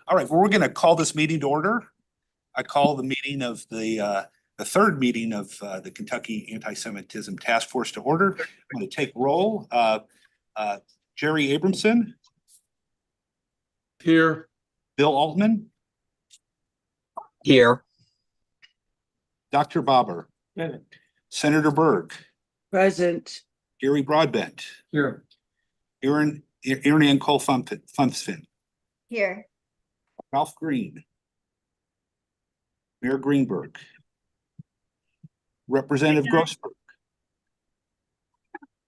All right, well, we're going to call this meeting to order. I call the meeting of the third meeting of the Kentucky Anti-Semitism Task Force to order. I'm going to take roll. Jerry Abramson. Here. Bill Altman. Here. Dr. Babar. Present. Senator Berg. Present. Gary Broadbent. Here. Ann Cole Funfin. Here. Ralph Green. Mayor Greenberg. Representative Grossberg.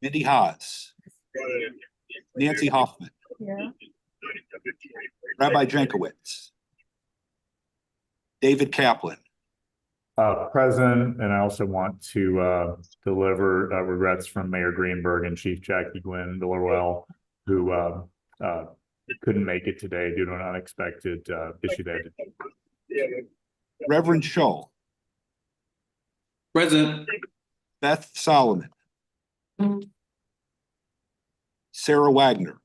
Mindy Haas. Nancy Hoffman. Yeah. Rabbi Jankowicz. David Kaplan. Present, and I also want to deliver regrets from Mayor Greenberg and Chief Jackie Gwynn Villarwell, who couldn't make it today due to an unexpected issue they had to. Reverend Scholl. Present. Beth Solomon. Sarah Wagner.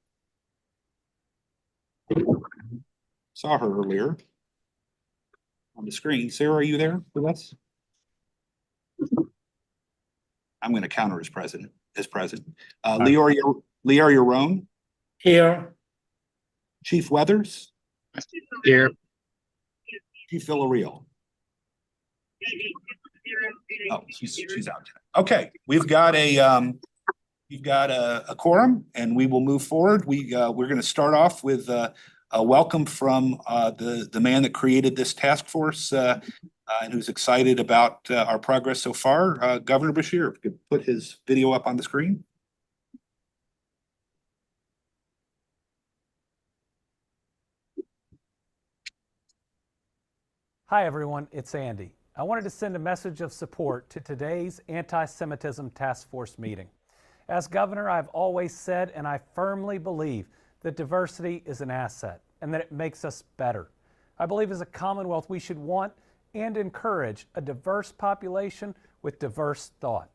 Saw her earlier on the screen. Sarah, are you there with us? I'm going to count her as present. Leora Yarone. Here. Chief Weathers. Here. Chief Villarreal. Oh, she's out today. Okay, we've got a quorum, and we will move forward. We're going to start off with a welcome from the man that created this task force and who's excited about our progress so far. Governor Beshear, if you could put his video up on the screen. Hi everyone, it's Andy. I wanted to send a message of support to today's Anti-Semitism Task Force meeting. As governor, I've always said, and I firmly believe, that diversity is an asset and that it makes us better. I believe as a Commonwealth we should want and encourage a diverse population with diverse thought.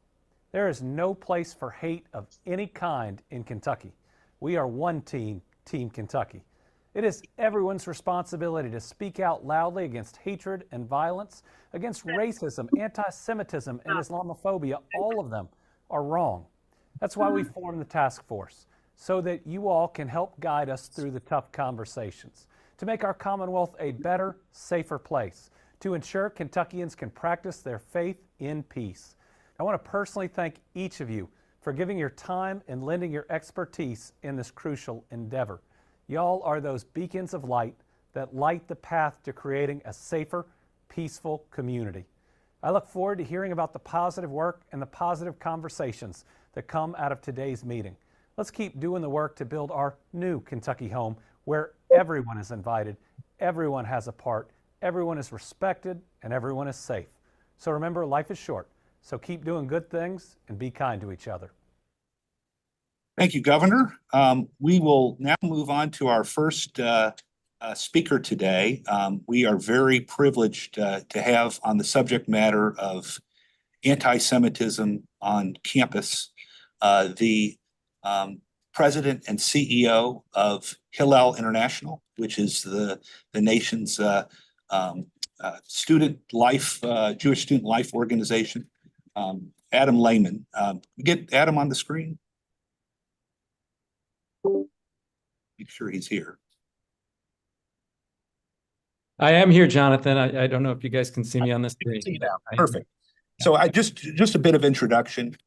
There is no place for hate of any kind in Kentucky. We are one team, Team Kentucky. It is everyone's responsibility to speak out loudly against hatred and violence, against racism, anti-Semitism, and Islamophobia. All of them are wrong. That's why we formed the task force, so that you all can help guide us through the tough conversations, to make our Commonwealth a better, safer place, to ensure Kentuckians can practice their faith in peace. I want to personally thank each of you for giving your time and lending your expertise in this crucial endeavor. Y'all are those beacons of light that light the path to creating a safer, peaceful community. I look forward to hearing about the positive work and the positive conversations that come out of today's meeting. Let's keep doing the work to build our new Kentucky home where everyone is invited, everyone has a part, everyone is respected, and everyone is safe. So remember, life is short, so keep doing good things and be kind to each other. Thank you, Governor. We will now move on to our first speaker today. We are very privileged to have on the subject matter of anti-Semitism on campus the president and CEO of Hillel International, which is the nation's student life, Jewish student life organization. Adam Lehman. Get Adam on the screen. Make sure he's here. I am here, Jonathan. I don't know if you guys can see me on the screen. Perfect. So I just a bit of introduction.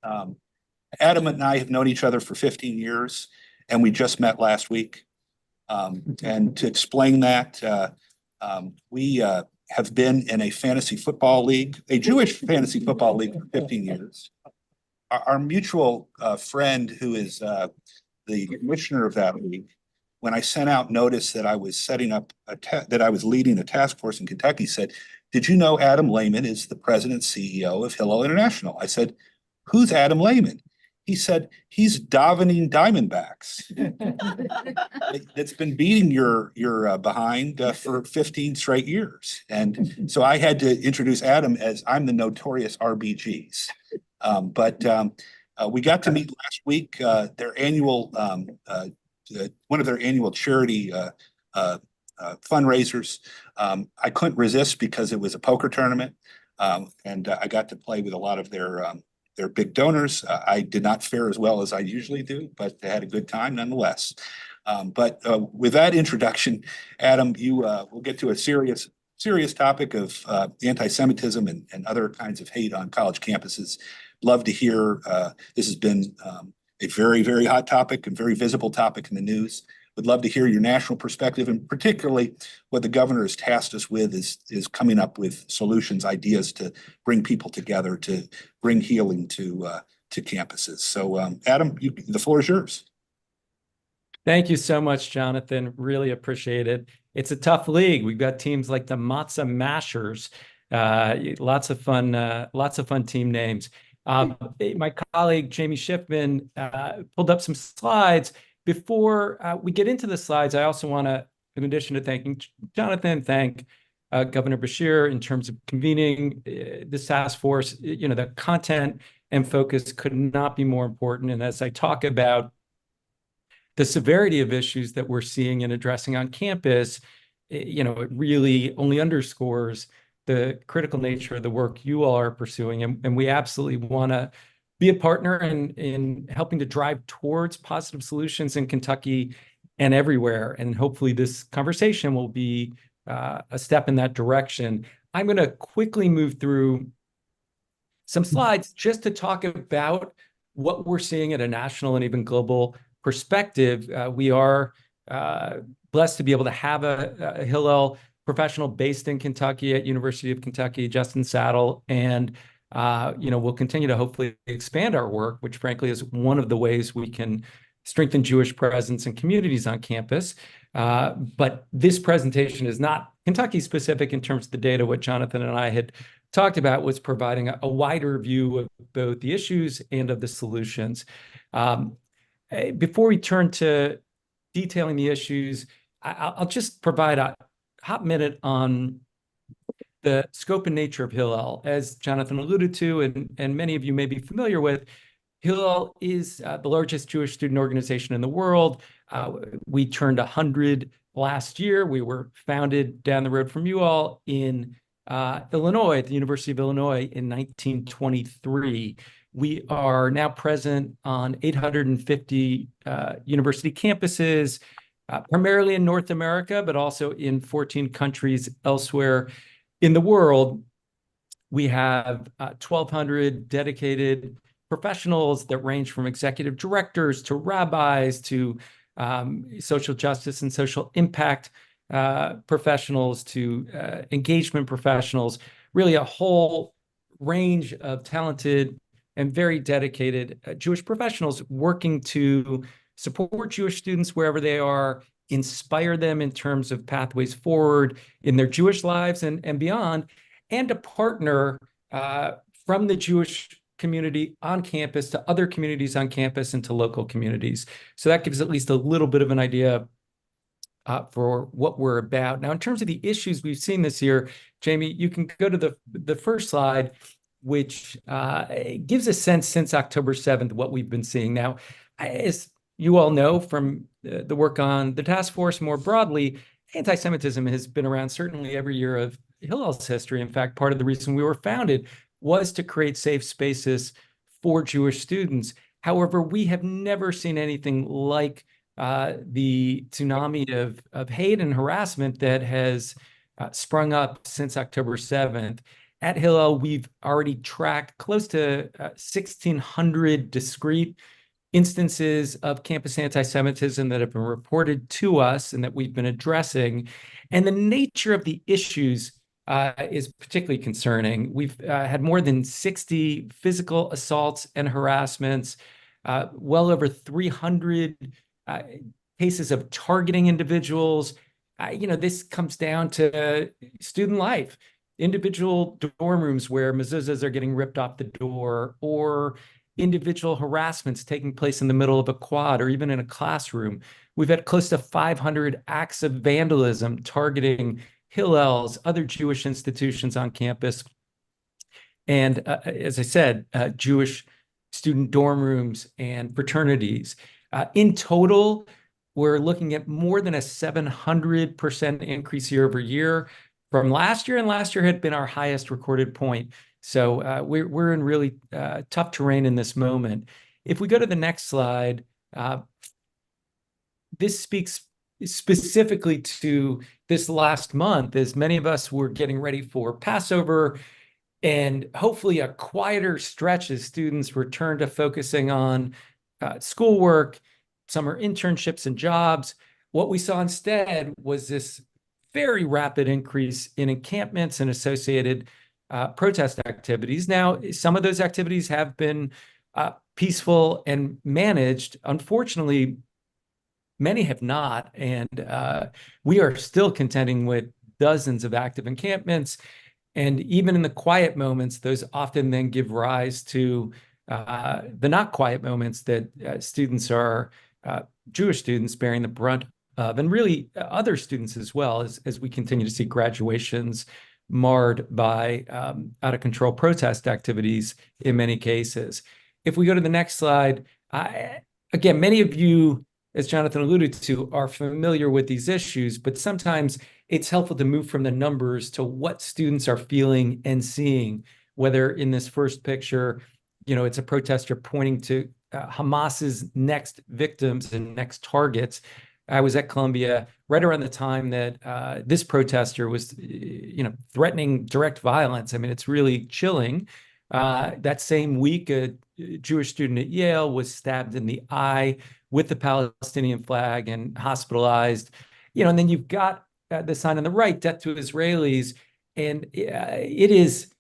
Adam and I have known each other for 15 years, and we just met last week. And to explain that, we have been in a fantasy football league, a Jewish fantasy football league for 15 years. Our mutual friend, who is the commissioner of that league, when I sent out notice that I was setting up that I was leading a task force in Kentucky, said, "Did you know Adam Lehman is the president CEO of Hillel International?" I said, "Who's Adam Lehman?" He said, "He's davening Diamondbacks." That's been beating your behind for 15 straight years. And so I had to introduce Adam as I'm the notorious RBGs. We got to meet last week, their annual one of their annual charity fundraisers. I couldn't resist because it was a poker tournament, and I got to play with a lot of their big donors. I did not fare as well as I usually do, but I had a good time nonetheless. But with that introduction, Adam, we'll get to a serious topic of anti-Semitism and other kinds of hate on college campuses. Love to hear. This has been a very, very hot topic and very visible topic in the news. Would love to hear your national perspective, and particularly what the governor has tasked us with is coming up with solutions, ideas to bring people together, to bring healing to campuses. So, Adam, the floor is yours. Thank you so much, Jonathan. Really appreciate it. It's a tough league. We've got teams like the Matzah Mashers. Lots of fun team names. My colleague Jamie Schiffman pulled up some slides. Before we get into the slides, I also want to, in addition to thanking Jonathan, thank Governor Beshear in terms of convening this task force. You know, the content and focus could not be more important. And as I talk about the severity of issues that we're seeing and addressing on campus, you know, it really only underscores the critical nature of the work you all are pursuing. And we absolutely want to be a partner in helping to drive towards positive solutions in Kentucky and everywhere. And hopefully this conversation will be a step in that direction. I'm going to quickly move through some slides just to talk about what we're seeing at a national and even global perspective. We are blessed to be able to have a Hillel professional based in Kentucky at University of Kentucky, Justin Saddle, and you know, we'll continue to hopefully expand our work, which frankly is one of the ways we can strengthen Jewish presence and communities on campus. But this presentation is not Kentucky specific in terms of the data. What Jonathan and I had talked about was providing a wider view of both the issues and of the solutions. Before we turn to detailing the issues, I'll just provide a hot minute on the scope and nature of Hillel. As Jonathan alluded to, and many of you may be familiar with, Hillel is the largest Jewish student organization in the world. We turned 100 last year. We were founded down the road from you all in Illinois, at the University of Illinois in 1923. We are now present on 850 university campuses, primarily in North America, but also in 14 countries elsewhere in the world. We have 1,200 dedicated professionals that range from executive directors to rabbis to social justice and social impact professionals to engagement professionals, really a whole range of talented and very dedicated Jewish professionals working to support Jewish students wherever they are, inspire them in terms of pathways forward in their Jewish lives and beyond, and to partner from the Jewish community on campus to other communities on campus and to local communities. So that gives at least a little bit of an idea for what we're about. Now, in terms of the issues we've seen this year, Jamie, you can go to the first slide, which gives a sense since October 7th what we've been seeing. Now, as you all know from the work on the task force more broadly, anti-Semitism has been around certainly every year of Hillel's history. In fact, part of the reason we were founded was to create safe spaces for Jewish students. However, we have never seen anything like the tsunami of hate and harassment that has sprung up since October 7th. At Hillel, we've already tracked close to 1,600 discrete instances of campus anti-Semitism that have been reported to us and that we've been addressing. And the nature of the issues is particularly concerning. We've had more than 60 physical assaults and harassments, well over 300 cases of targeting individuals. You know, this comes down to student life, individual dorm rooms where mezuzahs are getting ripped off the door, or individual harassments taking place in the middle of a quad or even in a classroom. We've had close to 500 acts of vandalism targeting Hillel's, other Jewish institutions on campus. And as I said, Jewish student dorm rooms and fraternities. In total, we're looking at more than a 700% increase year over year from last year, and last year had been our highest recorded point. So we're in really tough terrain in this moment. If we go to the next slide, this speaks specifically to this last month, as many of us were getting ready for Passover and hopefully a quieter stretch as students return to focusing on schoolwork, summer internships and jobs. What we saw instead was this very rapid increase in encampments and associated protest activities. Now, some of those activities have been peaceful and managed. Unfortunately, many have not, and we are still contending with dozens of active encampments. And even in the quiet moments, those often then give rise to the not quiet moments that students are, Jewish students, bearing the brunt of, and really other students as well, as we continue to see graduations marred by out of control protest activities in many cases. If we go to the next slide, again, many of you, as Jonathan alluded to, are familiar with these issues, but sometimes it's helpful to move from the numbers to what students are feeling and seeing, whether in this first picture, it's a protester pointing to Hamas's next victims and next targets. I was at Columbia right around the time that this protester was, threatening direct violence. I mean, it's really chilling. That same week, a Jewish student at Yale was stabbed in the eye with the Palestinian flag and hospitalized. And then you've got the sign on the right, "Death to Israelis," and it is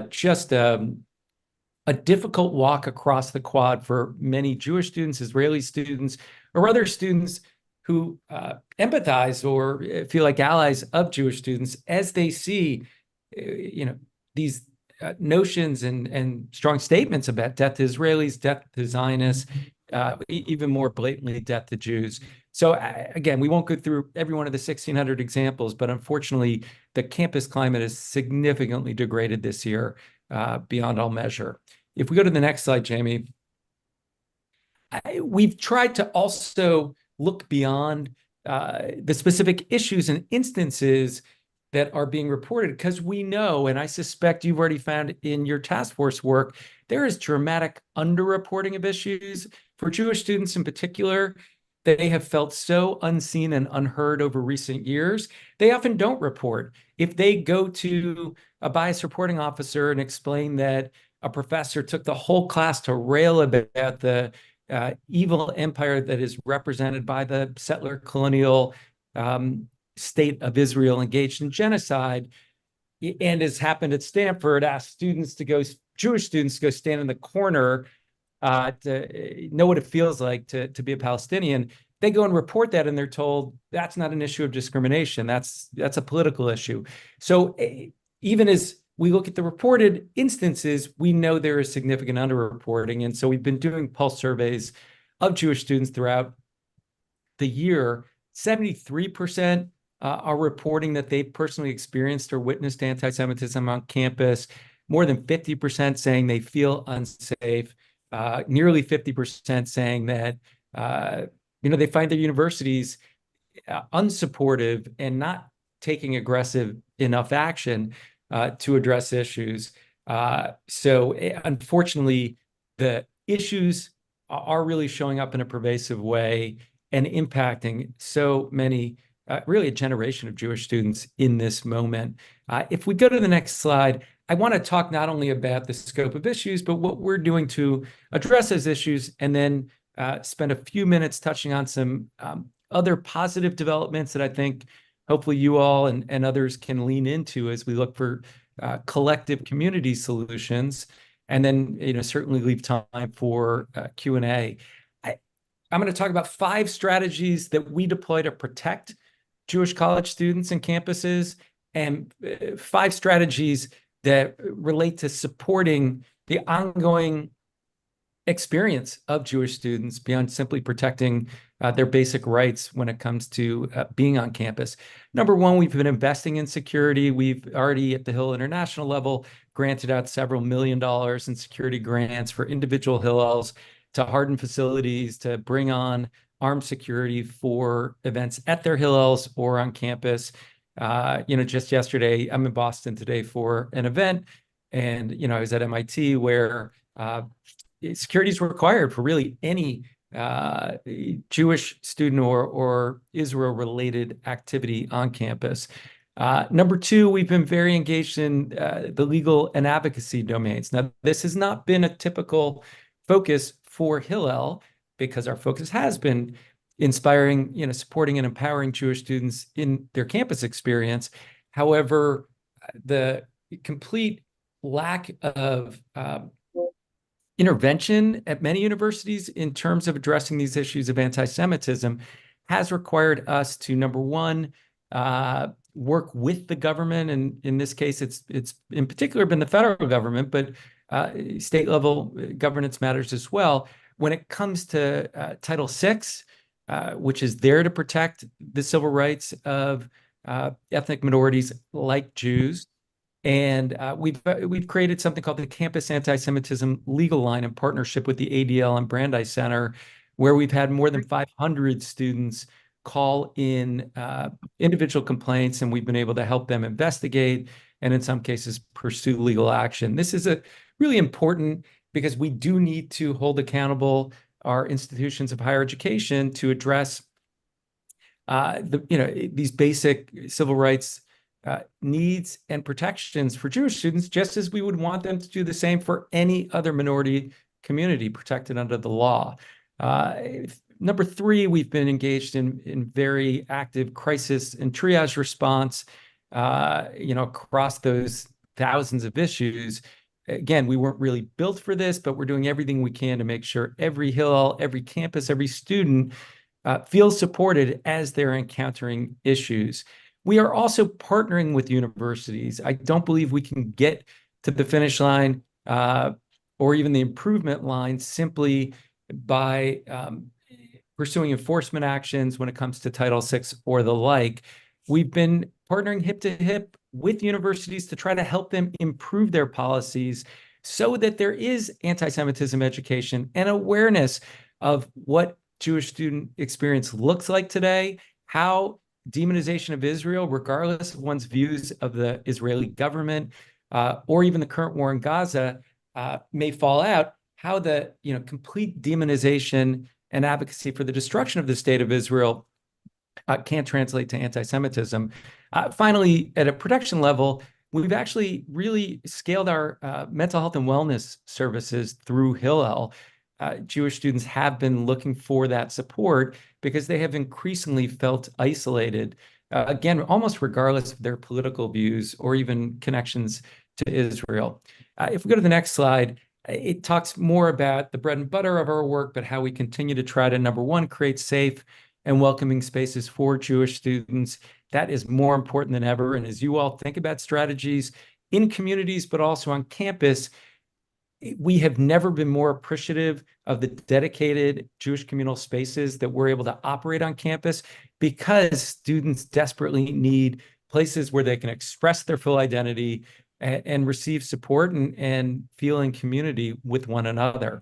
just a difficult walk across the quad for many Jewish students, Israeli students, or other students who empathize or feel like allies of Jewish students as they see, these notions and strong statements about death to Israelis, death to Zionists, even more blatantly, death to Jews. So again, we won't go through every one of the 1,600 examples, but unfortunately, the campus climate is significantly degraded this year beyond all measure. If we go to the next slide, Jamie, we've tried to also look beyond the specific issues and instances that are being reported, because we know, and I suspect you've already found in your task force work, there is dramatic underreporting of issues for Jewish students in particular. They have felt so unseen and unheard over recent years. They often don't report. If they go to a bias reporting officer and explain that a professor took the whole class to rail about the evil empire that is represented by the settler colonial state of Israel engaged in genocide, and has happened at Stanford, asked Jewish students to go stand in the corner to know what it feels like to be a Palestinian. They go and report that, and they're told that's not an issue of discrimination. That's a political issue. So even as we look at the reported instances, we know there is significant underreporting. And so we've been doing pulse surveys of Jewish students throughout the year. 73% are reporting that they've personally experienced or witnessed anti-Semitism on campus. More than 50% saying they feel unsafe. Nearly 50% saying that they find their universities unsupportive and not taking aggressive enough action to address issues. So unfortunately, the issues are really showing up in a pervasive way and impacting so many, really a generation of Jewish students in this moment. If we go to the next slide, I want to talk not only about the scope of issues, but what we're doing to address those issues, and then spend a few minutes touching on some other positive developments that I think hopefully you all and others can lean into as we look for collective community solutions, and then certainly leave time for Q&A. I'm going to talk about 5 strategies that we deploy to protect Jewish college students and campuses, and 5 strategies that relate to supporting the ongoing experience of Jewish students beyond simply protecting their basic rights when it comes to being on campus. Number one, we've been investing in security. We've already, at the Hillel International level, granted out several $1 million in security grants for individual Hillels to harden facilities, to bring on armed security for events at their Hillels or on campus. Just yesterday, I'm in Boston today for an event, and I was at MIT where security is required for really any Jewish student or Israel-related activity on campus. Number two, we've been very engaged in the legal and advocacy domains. Now, this has not been a typical focus for Hillel because our focus has been inspiring, supporting and empowering Jewish students in their campus experience. However, the complete lack of intervention at many universities in terms of addressing these issues of anti-Semitism has required us to, number one, work with the government, and in this case, it's in particular been the federal government, but state level governance matters as well. When it comes to Title VI, which is there to protect the civil rights of ethnic minorities like Jews, and we've created something called the Campus Anti-Semitism Legal Line in partnership with the ADL and Brandeis Center, where we've had more than 500 students call in individual complaints, and we've been able to help them investigate and in some cases pursue legal action. This is really important because we do need to hold accountable our institutions of higher education to address these basic civil rights needs and protections for Jewish students, just as we would want them to do the same for any other minority community protected under the law. Number three, we've been engaged in very active crisis and triage response, across those thousands of issues. Again, we weren't really built for this, but we're doing everything we can to make sure every Hillel, every campus, every student feels supported as they're encountering issues. We are also partnering with universities. I don't believe we can get to the finish line or even the improvement line simply by pursuing enforcement actions when it comes to Title VI or the like. We've been partnering hip to hip with universities to try to help them improve their policies so that there is anti-Semitism education and awareness of what Jewish student experience looks like today, how demonization of Israel, regardless of one's views of the Israeli government or even the current war in Gaza, may fall out, how the complete demonization and advocacy for the destruction of the state of Israel can translate to anti-Semitism. Finally, at a production level, we've actually really scaled our mental health and wellness services through Hillel. Jewish students have been looking for that support because they have increasingly felt isolated, again, almost regardless of their political views or even connections to Israel. If we go to the next slide, it talks more about the bread and butter of our work, but how we continue to try to, number one, create safe and welcoming spaces for Jewish students. That is more important than ever. And as you all think about strategies in communities, but also on campus, we have never been more appreciative of the dedicated Jewish communal spaces that we're able to operate on campus, because students desperately need places where they can express their full identity and receive support and feel in community with one another.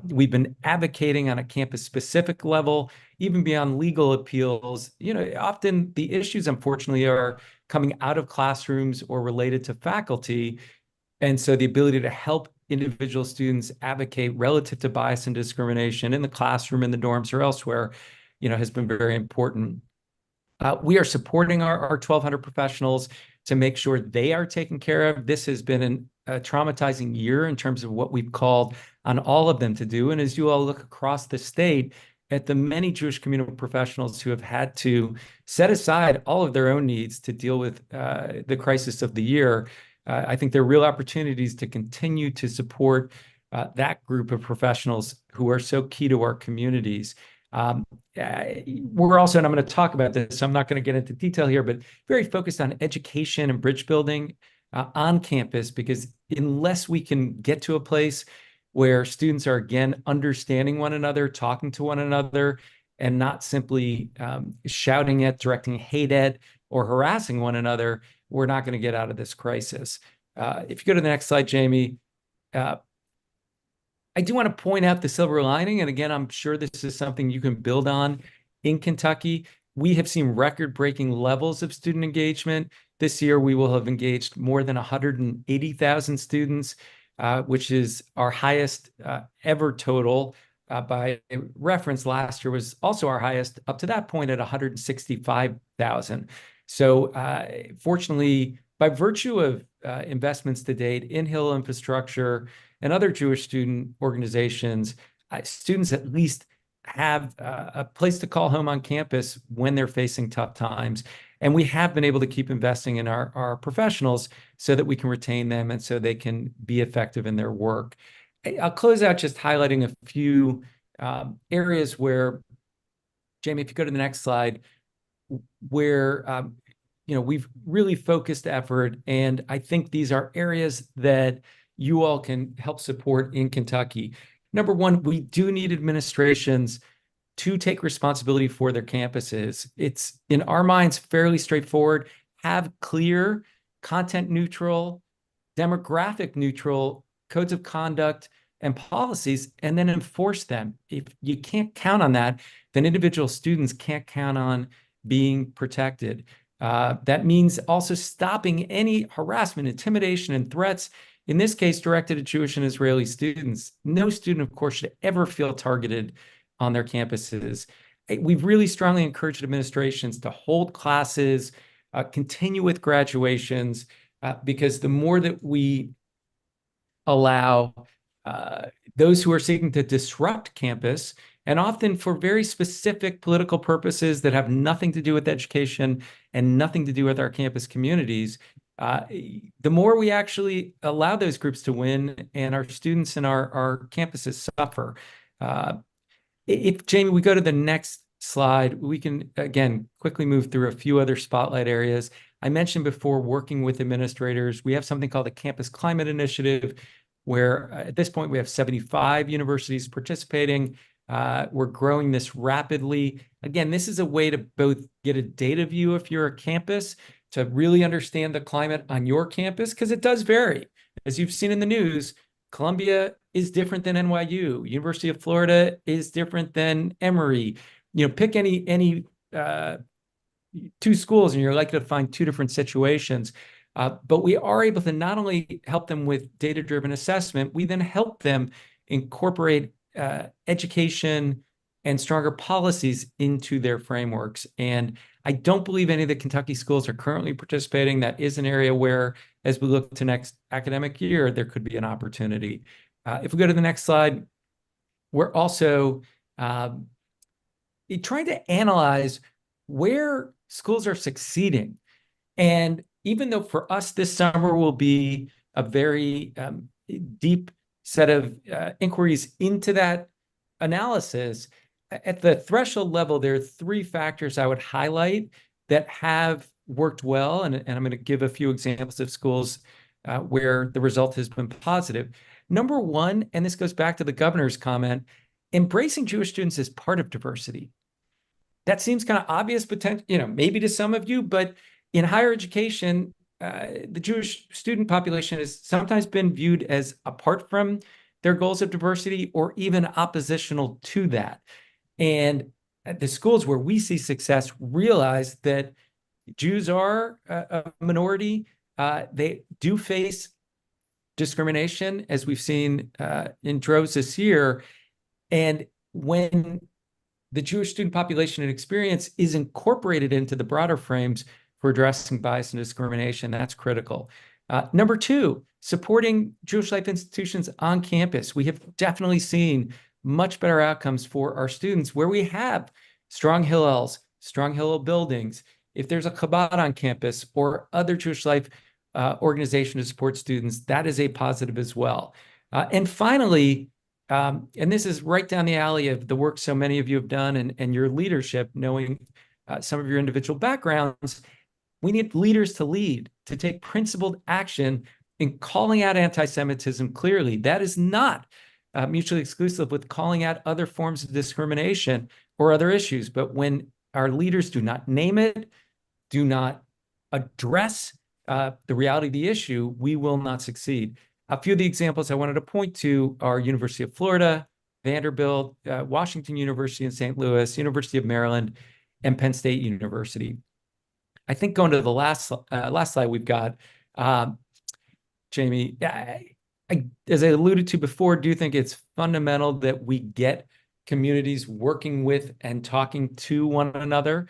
We've been advocating on a campus-specific level, even beyond legal appeals. Often the issues, unfortunately, are coming out of classrooms or related to faculty. And so the ability to help individual students advocate relative to bias and discrimination in the classroom, in the dorms, or elsewhere, has been very important. We are supporting our 1,200 professionals to make sure they are taken care of. This has been a traumatizing year in terms of what we've called on all of them to do. And as you all look across the state at the many Jewish community professionals who have had to set aside all of their own needs to deal with the crisis of the year, I think there are real opportunities to continue to support that group of professionals who are so key to our communities. We're also, and I'm going to talk about this, so I'm not going to get into detail here, but very focused on education and bridge building on campus, because unless we can get to a place where students are, again, understanding one another, talking to one another, and not simply shouting at, directing hate at, or harassing one another, we're not going to get out of this crisis. If you go to the next slide, Jamie, I do want to point out the silver lining. And again, I'm sure this is something you can build on in Kentucky. We have seen record-breaking levels of student engagement. This year, we will have engaged more than 180,000 students, which is our highest ever total. By reference, last year was also our highest up to that point at 165,000. So fortunately, by virtue of investments to date in Hillel infrastructure and other Jewish student organizations, students at least have a place to call home on campus when they're facing tough times. And we have been able to keep investing in our professionals so that we can retain them and so they can be effective in their work. I'll close out just highlighting a few areas where, Jamie, if you go to the next slide, where we've really focused effort, and I think these are areas that you all can help support in Kentucky. Number one, we do need administrations to take responsibility for their campuses. It's, in our minds, fairly straightforward. Have clear, content neutral, demographic neutral codes of conduct and policies, and then enforce them. If you can't count on that, then individual students can't count on being protected. That means also stopping any harassment, intimidation, and threats, in this case, directed at Jewish and Israeli students. No student, of course, should ever feel targeted on their campuses. We've really strongly encouraged administrations to hold classes, continue with graduations, because the more that we allow those who are seeking to disrupt campus, and often for very specific political purposes that have nothing to do with education and nothing to do with our campus communities, the more we actually allow those groups to win and our students and our campuses suffer. If, Jamie, we go to the next slide, we can, again, quickly move through a few other spotlight areas. I mentioned before working with administrators. We have something called the Campus Climate Initiative, where at this point we have 75 universities participating. We're growing this rapidly. Again, this is a way to both get a data view if you're a campus, to really understand the climate on your campus, because it does vary. As you've seen in the news, Columbia is different than NYU. University of Florida is different than Emory. Pick any two schools and you're likely to find two different situations. But we are able to not only help them with data-driven assessment, we then help them incorporate education and stronger policies into their frameworks. And I don't believe any of the Kentucky schools are currently participating. That is an area where, as we look to next academic year, there could be an opportunity. If we go to the next slide, we're also trying to analyze where schools are succeeding. And even though for us this summer will be a very deep set of inquiries into that analysis, at the threshold level, there are three factors I would highlight that have worked well. And I'm going to give a few examples of schools where the result has been positive. Number one, and this goes back to the governor's comment, embracing Jewish students as part of diversity. That seems kind of obvious, maybe to some of you, but in higher education, the Jewish student population has sometimes been viewed as apart from their goals of diversity or even oppositional to that. And the schools where we see success realize that Jews are a minority. They do face discrimination, as we've seen in droves this year. And when the Jewish student population and experience is incorporated into the broader frames for addressing bias and discrimination, that's critical. Number two, supporting Jewish life institutions on campus. We have definitely seen much better outcomes for our students where we have strong Hillels, strong Hillel buildings. If there's a Chabad on campus or other Jewish life organization to support students, that is a positive as well. And finally, and this is right down the alley of the work so many of you have done and your leadership, knowing some of your individual backgrounds, we need leaders to lead, to take principled action in calling out anti-Semitism clearly. That is not mutually exclusive with calling out other forms of discrimination or other issues. But when our leaders do not name it, do not address the reality of the issue, we will not succeed. A few of the examples I wanted to point to are University of Florida, Vanderbilt, Washington University in St. Louis, University of Maryland, and Penn State University. I think going to the last slide we've got, Jamie, as I alluded to before, do think it's fundamental that we get communities working with and talking to one another,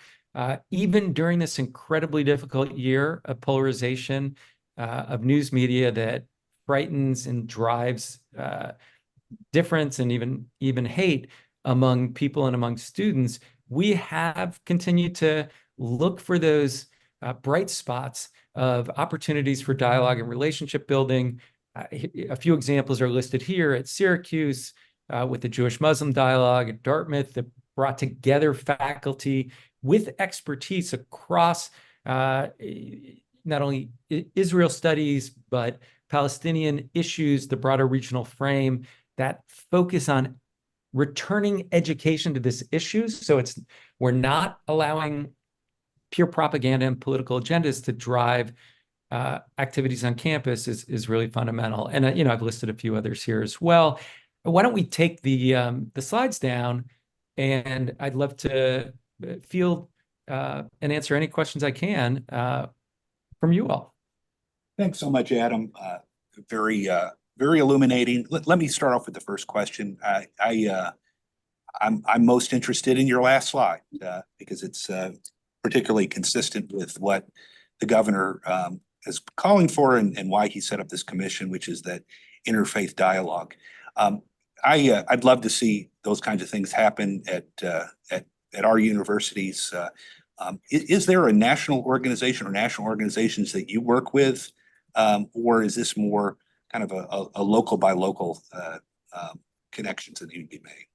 even during this incredibly difficult year of polarization of news media that frightens and drives difference and even hate among people and among students. We have continued to look for those bright spots of opportunities for dialogue and relationship building. A few examples are listed here at Syracuse with the Jewish-Muslim dialogue, at Dartmouth that brought together faculty with expertise across not only Israel studies, but Palestinian issues, the broader regional frame that focus on returning education to this issue. So we're not allowing pure propaganda and political agendas to drive activities on campus is really fundamental. And I've listed a few others here as well. Why don't we take the slides down, and I'd love to field and answer any questions I can from you all. Thanks so much, Adam. Very illuminating. Let me start off with the first question. I'm most interested in your last slide because it's particularly consistent with what the governor is calling for and why he set up this commission, which is that interfaith dialogue. I'd love to see those kinds of things happen at our universities. Is there a national organization or national organizations that you work with, or is this more kind of a local by local connections that need to be made?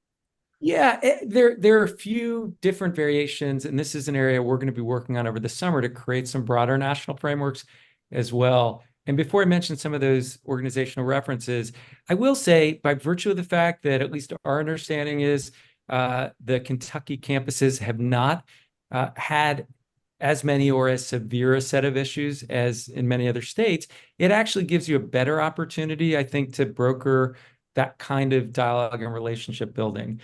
Yeah, there are a few different variations, and this is an area we're going to be working on over the summer to create some broader national frameworks as well. And before I mention some of those organizational references, I will say, by virtue of the fact that at least our understanding is the Kentucky campuses have not had as many or as severe a set of issues as in many other states, it actually gives you a better opportunity, I think, to broker that kind of dialogue and relationship building.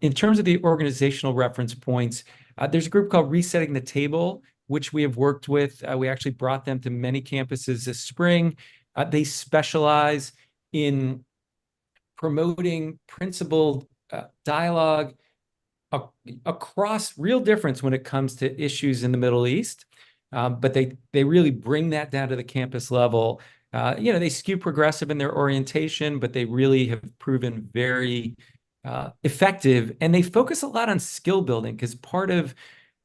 In terms of the organizational reference points, there's a group called Resetting the Table, which we have worked with. We actually brought them to many campuses this spring. They specialize in promoting principled dialogue across real difference when it comes to issues in the Middle East. But they really bring that down to the campus level. They skew progressive in their orientation, but they really have proven very effective. And they focus a lot on skill building, because part of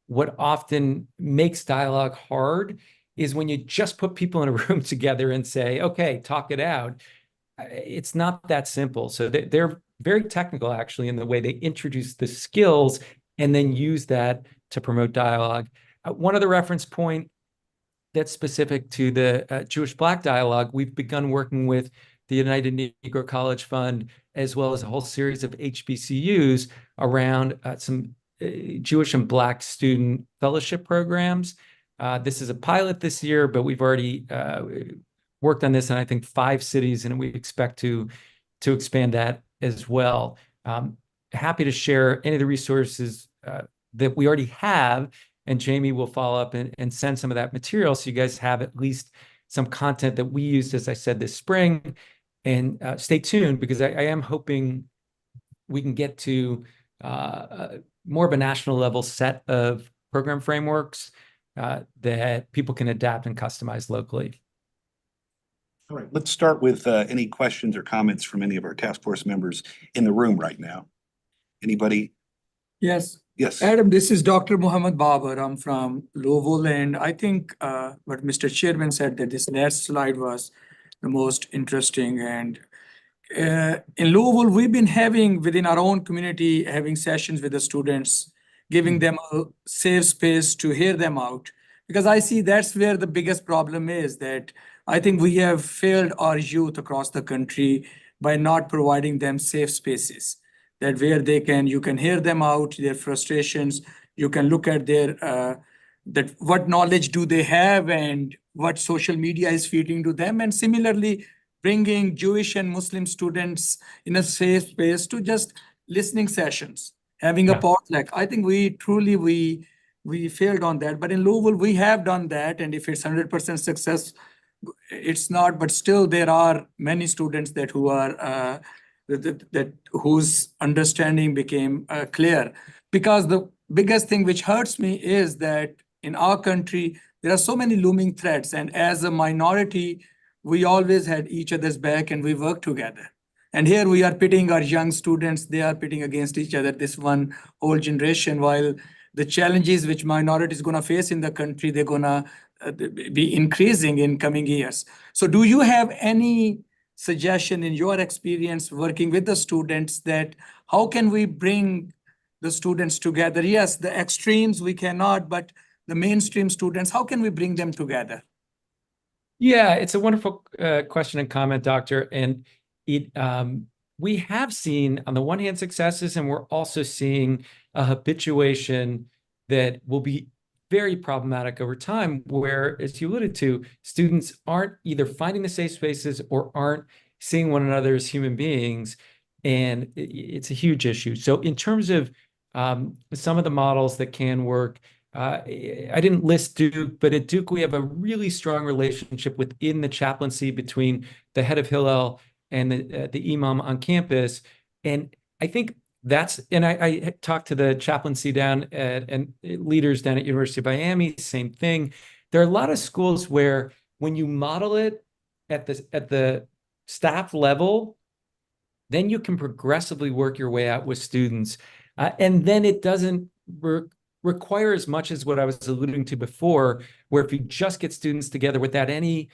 what often makes dialogue hard is when you just put people in a room together and say, okay, talk it out. It's not that simple. So they're very technical, actually, in the way they introduce the skills and then use that to promote dialogue. One other reference point that's specific to the Jewish-Black dialogue, we've begun working with the United Negro College Fund, as well as a whole series of HBCUs around some Jewish and Black student fellowship programs. This is a pilot this year, but we've already worked on this in, I think, 5 cities, and we expect to expand that as well. Happy to share any of the resources that we already have, and Jamie will follow up and send some of that material so you guys have at least some content that we used, as I said, this spring. And stay tuned, because I am hoping we can get to more of a national level set of program frameworks that people can adapt and customize locally. All right, let's start with any questions or comments from any of our task force members in the room right now. Anybody? Yes. Yes. Adam, this is Dr. Muhammad Babar. I'm from Louisville, and I think what Mr. Chairman said, that this last slide was the most interesting. And in Louisville, we've been having within our own community, having sessions with the students, giving them a safe space to hear them out. Because I see that's where the biggest problem is, that I think we have failed our youth across the country by not providing them safe spaces, that where you can hear them out, their frustrations, you can look at their, that what knowledge do they have and what social media is feeding to them. And similarly, bringing Jewish and Muslim students in a safe space to just listening sessions, having a Yeah. potluck. I think we failed on that, but in Louisville, we have done that. And if it's 100% success, it's not, but still there are many students that who are, whose understanding became clear. Because the biggest thing which hurts me is that in our country, there are so many looming threats. And as a minority, we always had each other's back and we work together. And here we are pitting our young students, they are pitting against each other, this one whole generation, while the challenges which minority is going to face in the country, they're going to be increasing in coming years. So do you have any suggestion in your experience working with the students that how can we bring the students together? Yes, the extremes we cannot, but the mainstream students, how can we bring them together? Yeah, it's a wonderful question and comment, Doctor. And it we have seen, on the one hand, successes, and we're also seeing a habituation that will be very problematic over time, where, as you alluded to, students aren't either finding the safe spaces or aren't seeing one another as human beings. And it's a huge issue. So in terms of some of the models that can work, I didn't list Duke, but at Duke, we have a really strong relationship within the chaplaincy between the head of Hillel and the imam on campus. And I think that's, and I talked to the chaplaincy down at, and leaders down at University of Miami, same thing. There are a lot of schools where when you model it at the staff level, then you can progressively work your way out with students. And then it doesn't require as much as what I was alluding to before, where if you just get students together without any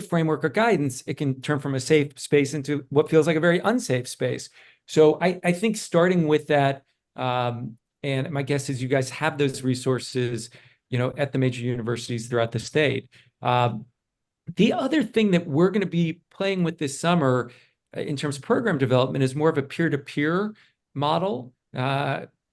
framework or guidance, it can turn from a safe space into what feels like a very unsafe space. So I think starting with that, and my guess is you guys have those resources, at the major universities throughout the state. The other thing that we're going to be playing with this summer in terms of program development is more of a peer-to-peer model.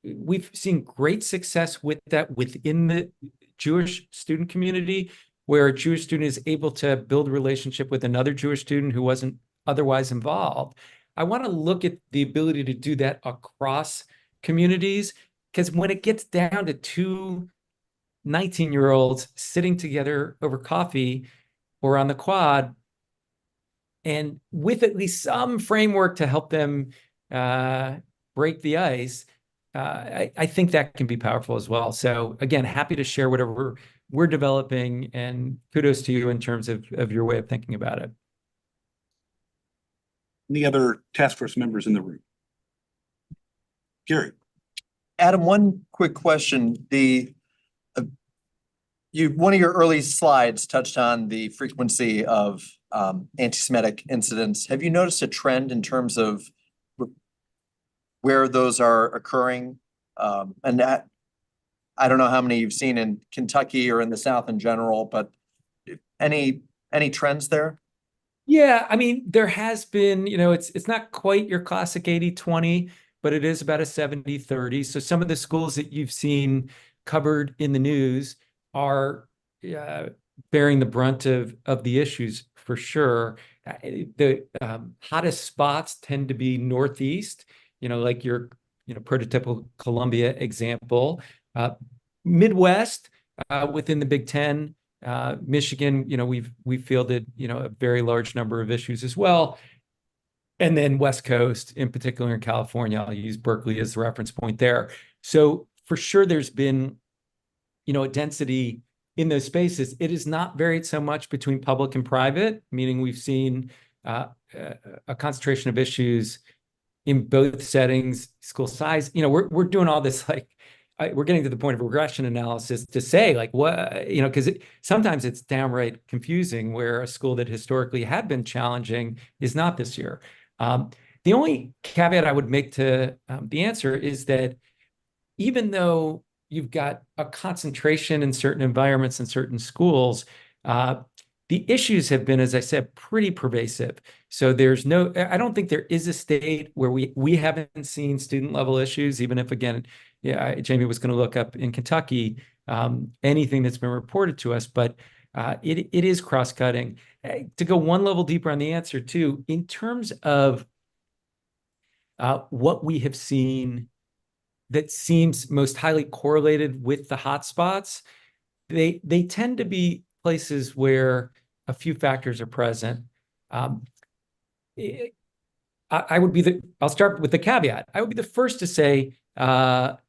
We've seen great success with that within the Jewish student community, where a Jewish student is able to build a relationship with another Jewish student who wasn't otherwise involved. I want to look at the ability to do that across communities, because when it gets down to two 19-year-olds sitting together over coffee or on the quad, and with at least some framework to help them break the ice, I think that can be powerful as well. So again, happy to share whatever we're developing, and kudos to you in terms of your way of thinking about it. Any other task force members in the room? Gary. Adam, one quick question. One of your early slides touched on the frequency of anti-Semitic incidents. Have you noticed a trend in terms of where those are occurring? And that, I don't know how many you've seen in Kentucky or in the South in general, but any trends there? Yeah, I mean, there has been, it's not quite your classic 80-20, but it is about a 70-30. So some of the schools that you've seen covered in the news are bearing the brunt of the issues for sure. The hottest spots tend to be Northeast, like your prototypical Columbia example. Midwest, within the Big Ten, Michigan, we've fielded, a very large number of issues as well. And then West Coast, in particular in California, I'll use Berkeley as the reference point there. So for sure, there's been, a density in those spaces. It is not varied so much between public and private, meaning we've seen a concentration of issues in both settings, school size. We're doing all this, we're getting to the point of regression analysis to say what, because sometimes it's downright confusing where a school that historically had been challenging is not this year. The only caveat I would make to the answer is that even though you've got a concentration in certain environments and certain schools, the issues have been, as I said, pretty pervasive. So I don't think there is a state where we haven't seen student level issues, even if, again, Jamie was going to look up in Kentucky, anything that's been reported to us. But it is cross-cutting. To go one level deeper on the answer too, in terms of what we have seen that seems most highly correlated with the hotspots, they tend to be places where a few factors are present. I'll start with the caveat. I would be the first to say that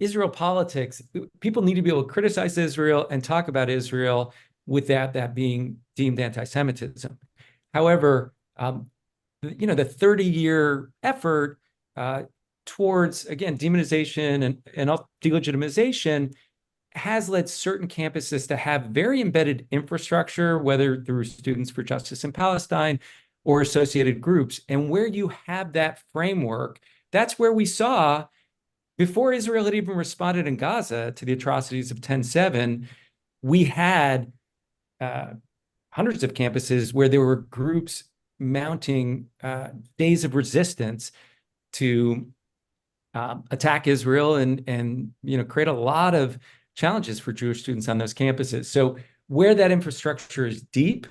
Israel politics, people need to be able to criticize Israel and talk about Israel without that being deemed anti-Semitism. However, the 30-year effort towards, again, demonization and delegitimization has led certain campuses to have very embedded infrastructure, whether through Students for Justice in Palestine or associated groups. And where you have that framework, that's where we saw, before Israel had even responded in Gaza to the atrocities of 10/7, we had hundreds of campuses where there were groups mounting days of resistance to attack Israel and create a lot of challenges for Jewish students on those campuses. So where that infrastructure is deep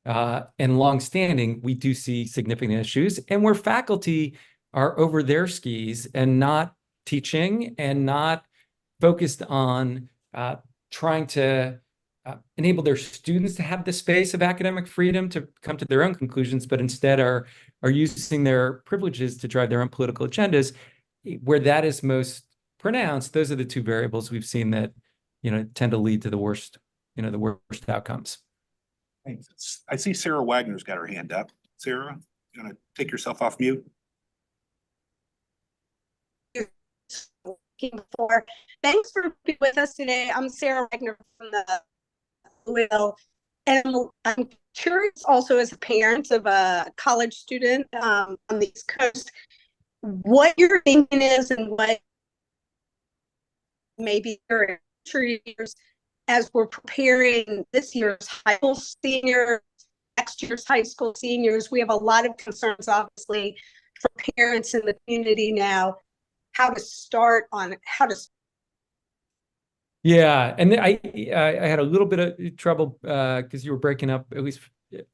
and longstanding, we do see significant issues. And where faculty are over their skis and not teaching and not focused on trying to enable their students to have the space of academic freedom to come to their own conclusions, but instead are using their privileges to drive their own political agendas, where that is most pronounced, those are the two variables we've seen that tend to lead to the worst outcomes. Thanks. I see Sarah Wagner's got her hand up. Sarah, you want to take yourself off mute? Before. Thanks for being with us today. I'm Sarah Wagner from the Louisville, and I'm curious also as a parent of a college student on the East Coast, what your thinking is and what maybe your years as we're preparing this year's high school seniors, next year's high school seniors. We have a lot of concerns, obviously, for parents in the community now, how to start on how to. Yeah, and I had a little bit of trouble because you were breaking up, at least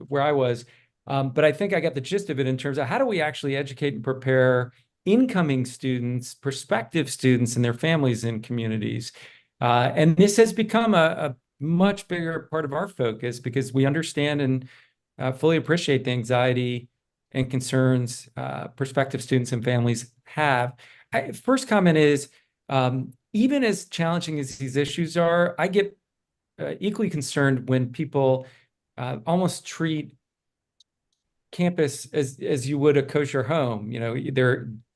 where I was. But I think I got the gist of it in terms of how do we actually educate and prepare incoming students, prospective students and their families and communities. And this has become a much bigger part of our focus because we understand and fully appreciate the anxiety and concerns prospective students and families have. First comment is, even as challenging as these issues are, I get equally concerned when people almost treat campus as you would a kosher home.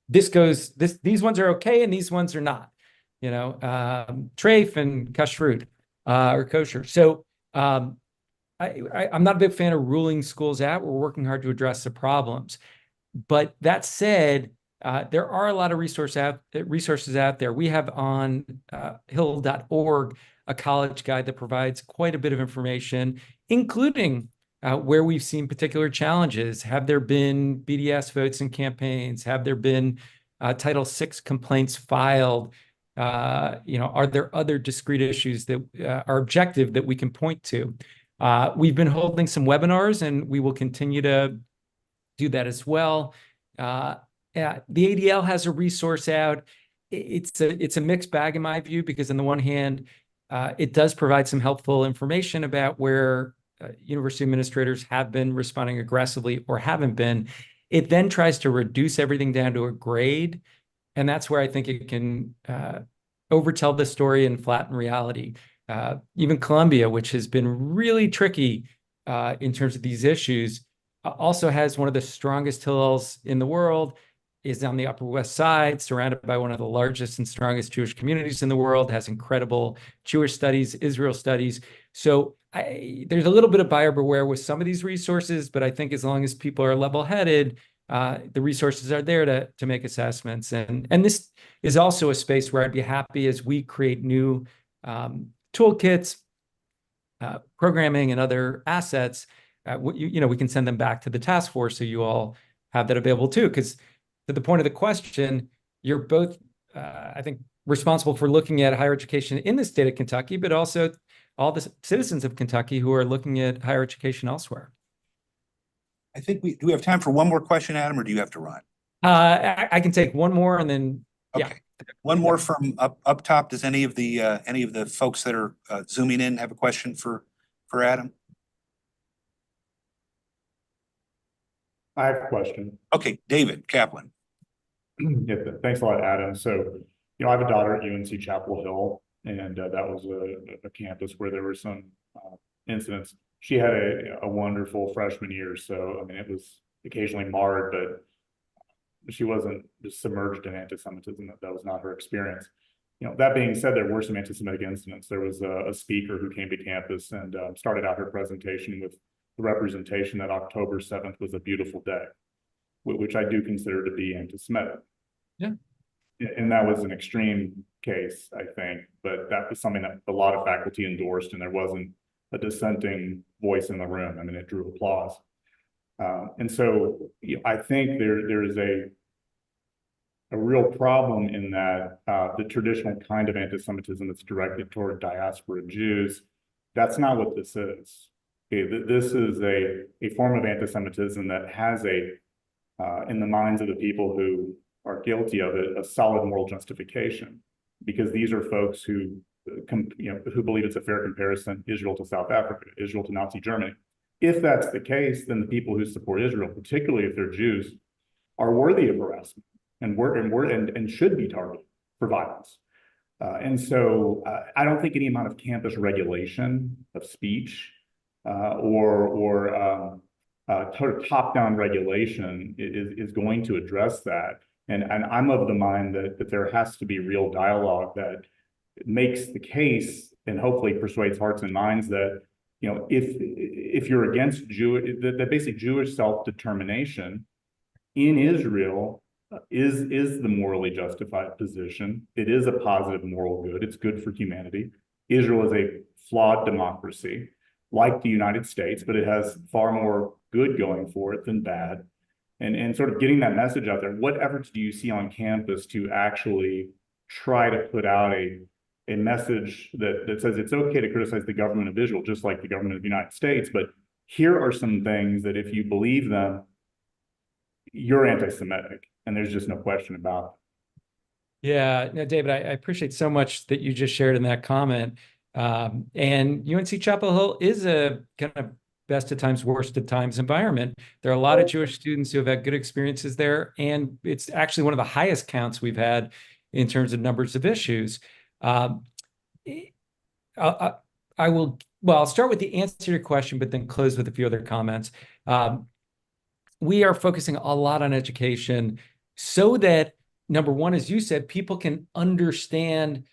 These ones are okay and these ones are not. Treif and kashrut or kosher. So I'm not a big fan of ruling schools out. We're working hard to address the problems. But that said, there are a lot of resources out there. We have on Hillel.org a college guide that provides quite a bit of information, including where we've seen particular challenges. Have there been BDS votes and campaigns? Have there been Title VI complaints filed? Are there other discrete issues that are objective that we can point to? We've been holding some webinars, and we will continue to do that as well. The ADL has a resource out. It's a mixed bag in my view, because on the one hand, it does provide some helpful information about where university administrators have been responding aggressively or haven't been. It then tries to reduce everything down to a grade. And that's where I think it can overtell the story and flatten reality. Even Columbia, which has been really tricky in terms of these issues, also has one of the strongest Hillels in the world, is on the Upper West Side, surrounded by one of the largest and strongest Jewish communities in the world, has incredible Jewish studies, Israel studies. So there's a little bit of buyer beware with some of these resources, but I think as long as people are level-headed, the resources are there to make assessments. And this is also a space where I'd be happy as we create new toolkits, programming, and other assets. We can send them back to the task force so you all have that available too. Because to the point of the question, you're both, I think, responsible for looking at higher education in the state of Kentucky, but also all the citizens of Kentucky who are looking at higher education elsewhere. I think do we have time for one more question, Adam, or do you have to run? I can take one more and then, yeah. Okay. One more from up top. Does any of the folks that are zooming in have a question for Adam? I have a question. Okay, David Kaplan. Yeah, thanks a lot, Adam. So, I have a daughter at UNC Chapel Hill, and that was a campus where there were some incidents. She had a wonderful freshman year, so I mean, it was occasionally marred, but she wasn't just submerged in anti-Semitism. That was not her experience. That being said, there were some anti-Semitic incidents. There was a speaker who came to campus and started out her presentation with the representation that October 7th was a beautiful day, which I do consider to be anti-Semitic. Yeah. And that was an extreme case, I think, but that was something that a lot of faculty endorsed, and there wasn't a dissenting voice in the room. I mean, it drew applause. And so I think there is a real problem in that the traditional kind of anti-Semitism that's directed toward diaspora Jews, that's not what this is. Okay, this is a form of anti-Semitism that has in the minds of the people who are guilty of it, a solid moral justification, because these are folks who believe it's a fair comparison, Israel to South Africa, Israel to Nazi Germany. If that's the case, then the people who support Israel, particularly if they're Jews, are worthy of harassment and should be targeted for violence. And so I don't think any amount of campus regulation of speech or top-down regulation is going to address that. And I'm of the mind that there has to be real dialogue that makes the case and hopefully persuades hearts and minds that, if you're against the basic Jewish self-determination in Israel is the morally justified position. It is a positive moral good. It's good for humanity. Israel is a flawed democracy like the United States, but it has far more good going for it than bad. And sort of getting that message out there. What efforts do you see on campus to actually try to put out a message that says it's okay to criticize the government of Israel, just like the government of the United States, but here are some things that if you believe them, you're anti-Semitic, and there's just no question about it. Yeah, no, David, I appreciate so much that you just shared in that comment. And UNC Chapel Hill is a kind of best of times, worst of times environment. There are a lot of Jewish students who have had good experiences there, and it's actually one of the highest counts we've had in terms of numbers of issues. I'll start with the answer to your question, but then close with a few other comments. We are focusing a lot on education so that, number one, as you said, people can understand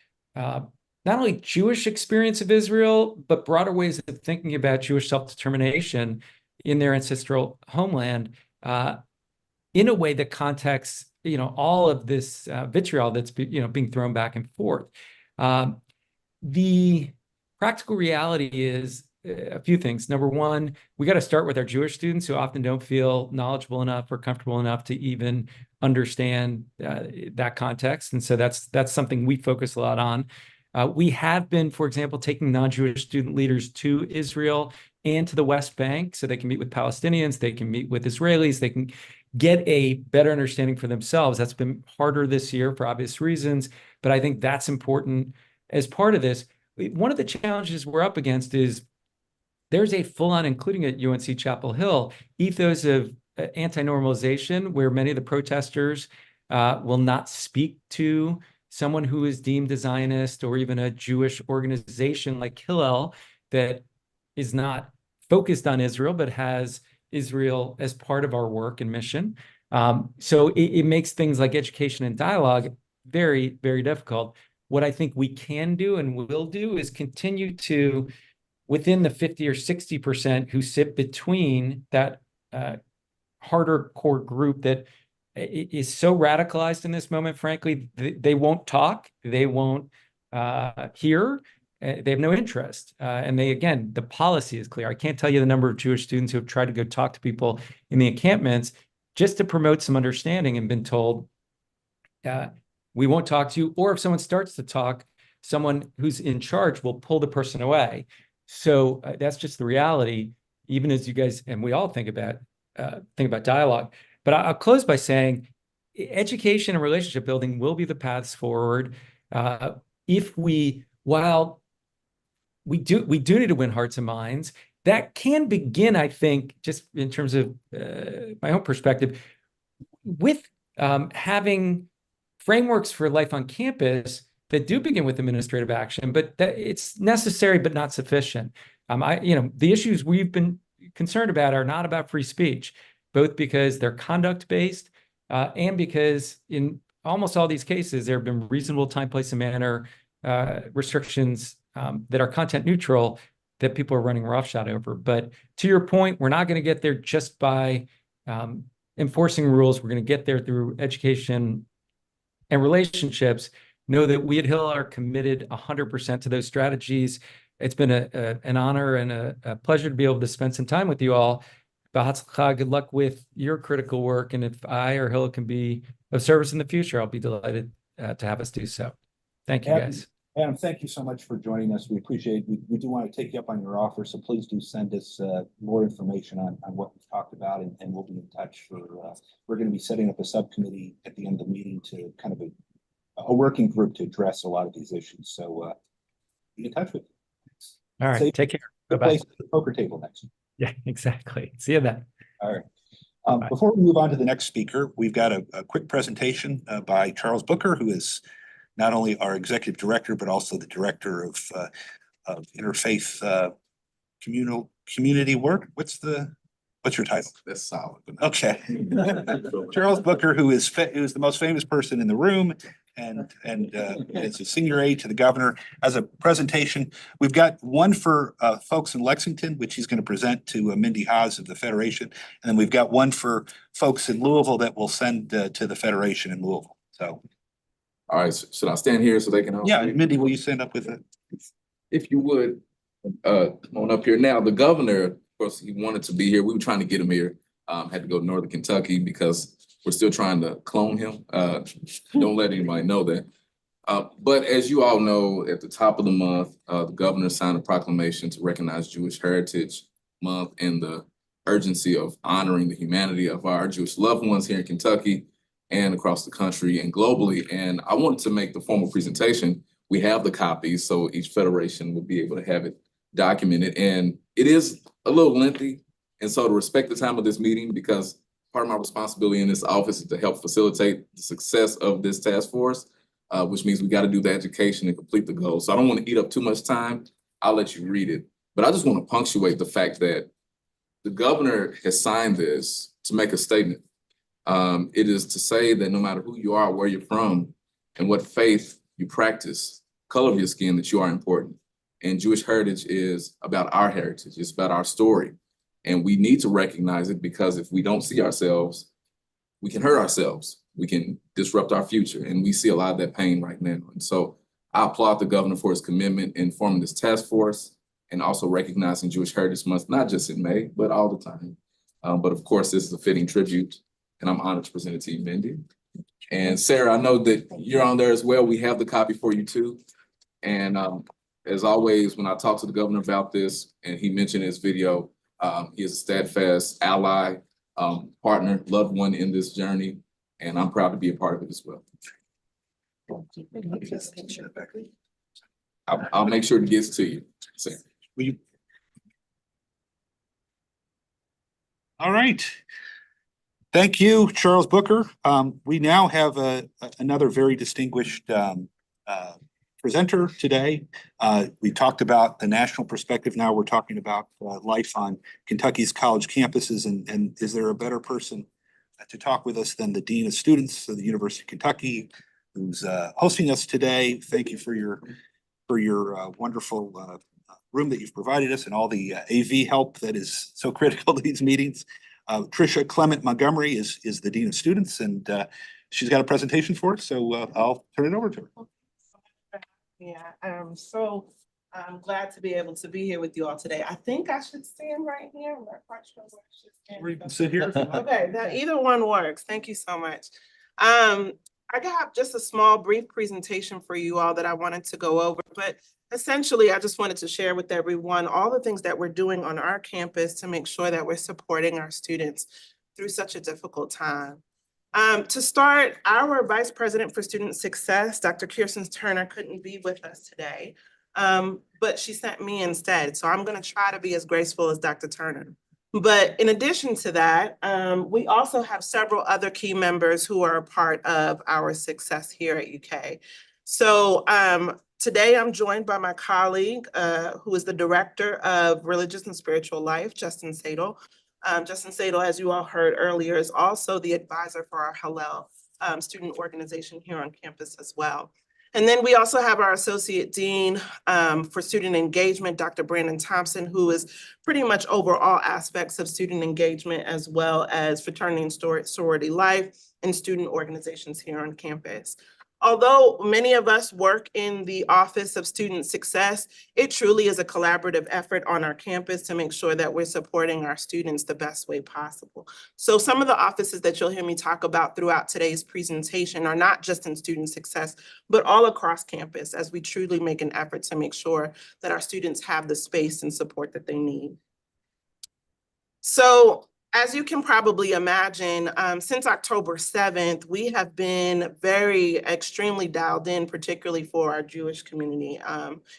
not only Jewish experience of Israel, but broader ways of thinking about Jewish self-determination in their ancestral homeland in a way that contacts, all of this vitriol that's, being thrown back and forth. The practical reality is a few things. Number one, we got to start with our Jewish students who often don't feel knowledgeable enough or comfortable enough to even understand that context. And so that's something we focus a lot on. We have been, for example, taking non-Jewish student leaders to Israel and to the West Bank so they can meet with Palestinians, they can meet with Israelis, they can get a better understanding for themselves. That's been harder this year for obvious reasons, but I think that's important as part of this. One of the challenges we're up against is there's a full-on, including at UNC Chapel Hill, ethos of anti-normalization, where many of the protesters will not speak to someone who is deemed a Zionist or even a Jewish organization like Hillel that is not focused on Israel, but has Israel as part of our work and mission. So it makes things like education and dialogue very, very difficult. What I think we can do and will do is continue to, within the 50 or 60% who sit between that harder core group that is so radicalized in this moment, frankly, they won't talk, they won't hear, they have no interest. And the policy is clear. I can't tell you the number of Jewish students who have tried to go talk to people in the encampments just to promote some understanding and been told, we won't talk to you. Or if someone starts to talk, someone who's in charge will pull the person away. So that's just the reality, even as you guys, and we all think about dialogue. But I'll close by saying education and relationship building will be the paths forward. While we do need to win hearts and minds, that can begin, I think, just in terms of my own perspective, with having frameworks for life on campus that do begin with administrative action, but that it's necessary but not sufficient. The issues we've been concerned about are not about free speech, both because they're conduct-based and because in almost all these cases, there have been reasonable time, place, and manner restrictions that are content neutral that people are running roughshod over. But to your point, we're not going to get there just by enforcing rules. We're going to get there through education and relationships. Know that we at Hillel are committed 100% to those strategies. It's been an honor and a pleasure to be able to spend some time with you all. Good luck with your critical work. And if I or Hillel can be of service in the future, I'll be delighted to have us do so. Thank you, guys. Adam, thank you so much for joining us. We appreciate it. We do want to take you up on your offer, so please do send us more information on what we've talked about, and we'll be in touch. We're going to be setting up a subcommittee at the end of the meeting to kind of a working group to address a lot of these issues. So be in touch with you. All right, take care. Bye-bye. Place at the poker table next. Yeah, exactly. See you then. All right. Before we move on to the next speaker, we've got a quick presentation by Charles Booker, who is not only our executive director, but also the director of interfaith community work. What's your title? That's solid. Okay. Charles Booker, who is the most famous person in the room, and is a senior aide to the governor. As a presentation, we've got one for folks in Lexington, which he's going to present to Mindy Haas of the Federation, and then we've got one for folks in Louisville that we'll send to the Federation in Louisville. So. All right, should I stand here so they can help? Yeah, Mindy, will you stand up with it? If you would, come on up here. Now, the governor, of course, he wanted to be here. We were trying to get him here. Had to go to Northern Kentucky because we're still trying to clone him. Don't let anybody know that. But as you all know, at the top of the month, the governor signed a proclamation to recognize Jewish Heritage Month and the urgency of honoring the humanity of our Jewish loved ones here in Kentucky and across the country and globally. And I wanted to make the formal presentation. We have the copies, so each federation will be able to have it documented. And it is a little lengthy. And so to respect the time of this meeting, because part of my responsibility in this office is to help facilitate the success of this task force, which means we got to do the education and complete the goal. So I don't want to eat up too much time. I'll let you read it. But I just want to punctuate the fact that the governor has signed this to make a statement. It is to say that no matter who you are, where you're from, and what faith you practice, color of your skin, that you are important. And Jewish heritage is about our heritage. It's about our story. And we need to recognize it, because if we don't see ourselves, we can hurt ourselves. We can disrupt our future. And we see a lot of that pain right now. And so I applaud the governor for his commitment in forming this task force and also recognizing Jewish Heritage Month, not just in May, but all the time. But of course, this is a fitting tribute. And I'm honored to present it to you, Mindy. And Sarah, I know that you're on there as well. We have the copy for you too. And as always, when I talk to the governor about this, and he mentioned his video, he is a steadfast ally, partner, loved one in this journey. And I'm proud to be a part of it as well. I'll make sure it gets to you, Sarah. Will you? All right. Thank you, Charles Booker. We now have another very distinguished presenter today. We talked about the national perspective. Now we're talking about life on Kentucky's college campuses. And is there a better person to talk with us than the Dean of Students of the University of Kentucky, who's hosting us today? Thank you for your wonderful room that you've provided us and all the AV help that is so critical to these meetings. Tricia Clement Montgomery is the Dean of Students, and she's got a presentation for us, so I'll turn it over to her. Yeah, I'm glad to be able to be here with you all today. I think I should stand right here. I'm not quite sure where I should stand. Or you can sit here. Okay, either one works. Thank you so much. I I got just a small brief presentation for you all that I wanted to go over, but essentially I just wanted to share with everyone all the things that we're doing on our campus to make sure that we're supporting our students through such a difficult time. To start, our Vice President for Student Success, Dr. Kirsten Turner, couldn't be with us today, but she sent me instead. So I'm going to try to be as graceful as Dr. Turner. But in addition to that, we also have several other key members who are a part of our success here at UK. So today I'm joined by my colleague, who is the Director of Religious and Spiritual Life, Justin Sadel. Justin Sadel, as you all heard earlier, is also the advisor for our Hillel student organization here on campus as well. And then we also have our Associate Dean for Student Engagement, Dr. Brandon Thompson, who is pretty much over all aspects of student engagement, as well as fraternity and sorority life and student organizations here on campus. Although many of us work in the Office of Student Success, it truly is a collaborative effort on our campus to make sure that we're supporting our students the best way possible. So some of the offices that you'll hear me talk about throughout today's presentation are not just in student success, but all across campus, as we truly make an effort to make sure that our students have the space and support that they need. So, as you can probably imagine, since October 7th, we have been extremely dialed in, particularly for our Jewish community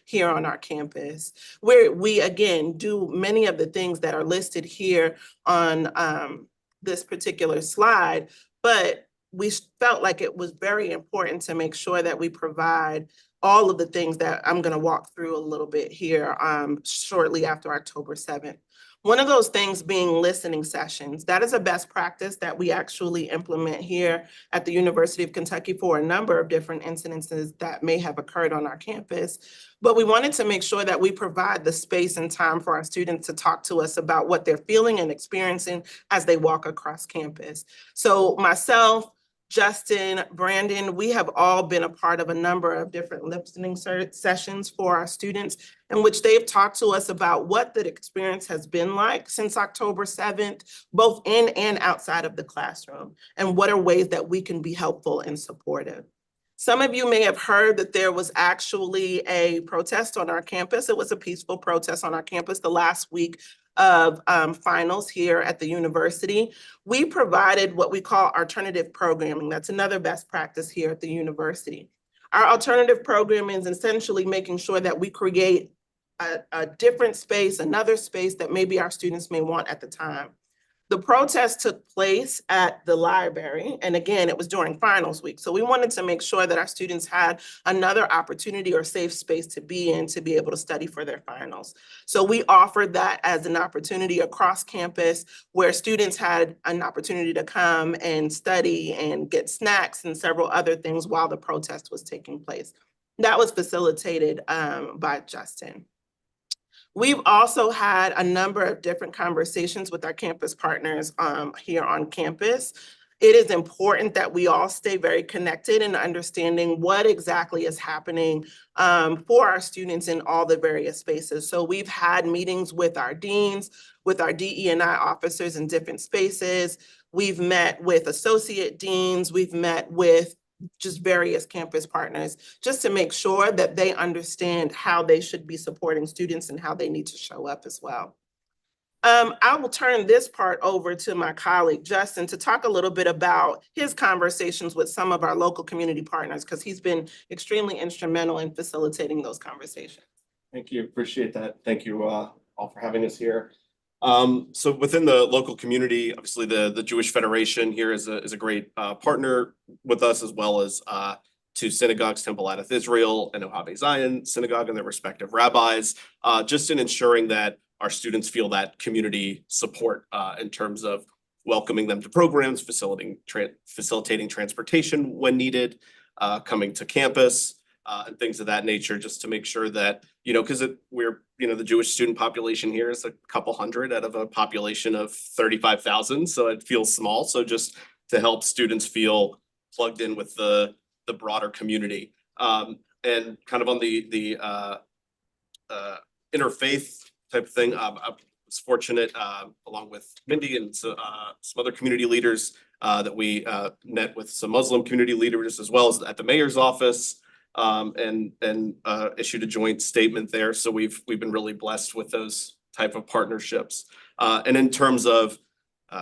here on our campus, where we, again, do many of the things that are listed here on this particular slide, but we felt like it was very important to make sure that we provide all of the things that I'm going to walk through a little bit here shortly after October 7th. One of those things being listening sessions. That is a best practice that we actually implement here at the University of Kentucky for a number of different incidences that may have occurred on our campus. But we wanted to make sure that we provide the space and time for our students to talk to us about what they're feeling and experiencing as they walk across campus. So myself, Justin, Brandon, we have all been a part of a number of different listening sessions for our students in which they've talked to us about what the experience has been like since October 7th, both in and outside of the classroom, and what are ways that we can be helpful and supportive. Some of you may have heard that there was actually a protest on our campus. It was a peaceful protest on our campus the last week of finals here at the university. We provided what we call alternative programming. That's another best practice here at the university. Our alternative programming is essentially making sure that we create a different space, another space that maybe our students may want at the time. The protest took place at the library, and again, it was during finals week. So we wanted to make sure that our students had another opportunity or safe space to be in to be able to study for their finals. So we offered that as an opportunity across campus where students had an opportunity to come and study and get snacks and several other things while the protest was taking place. That was facilitated by Justin. We've also had a number of different conversations with our campus partners here on campus. It is important that we all stay very connected in understanding what exactly is happening for our students in all the various spaces. So we've had meetings with our deans, with our DE&I officers in different spaces. We've met with associate deans. We've met with just various campus partners, just to make sure that they understand how they should be supporting students and how they need to show up as well. I will turn this part over to my colleague, Justin, to talk a little bit about his conversations with some of our local community partners, because he's been extremely instrumental in facilitating those conversations. Thank you, appreciate that. Thank you all for having us here. So within the local community, obviously the Jewish Federation here is a great partner with us, as well as two synagogues, Temple Adath Israel and Ohabe Zion Synagogue and their respective rabbis, just in ensuring that our students feel that community support in terms of welcoming them to programs, facilitating transportation when needed, coming to campus, and things of that nature, just to make sure that, because the Jewish student population here is a couple hundred out of a population of 35,000. So it feels small. So just to help students feel plugged in with the broader community. And kind of on the interfaith type of thing, I was fortunate, along with Mindy and some other community leaders, that we met with some Muslim community leaders as well as at the mayor's office, and issued a joint statement there. So we've been really blessed with those type of partnerships. And in terms of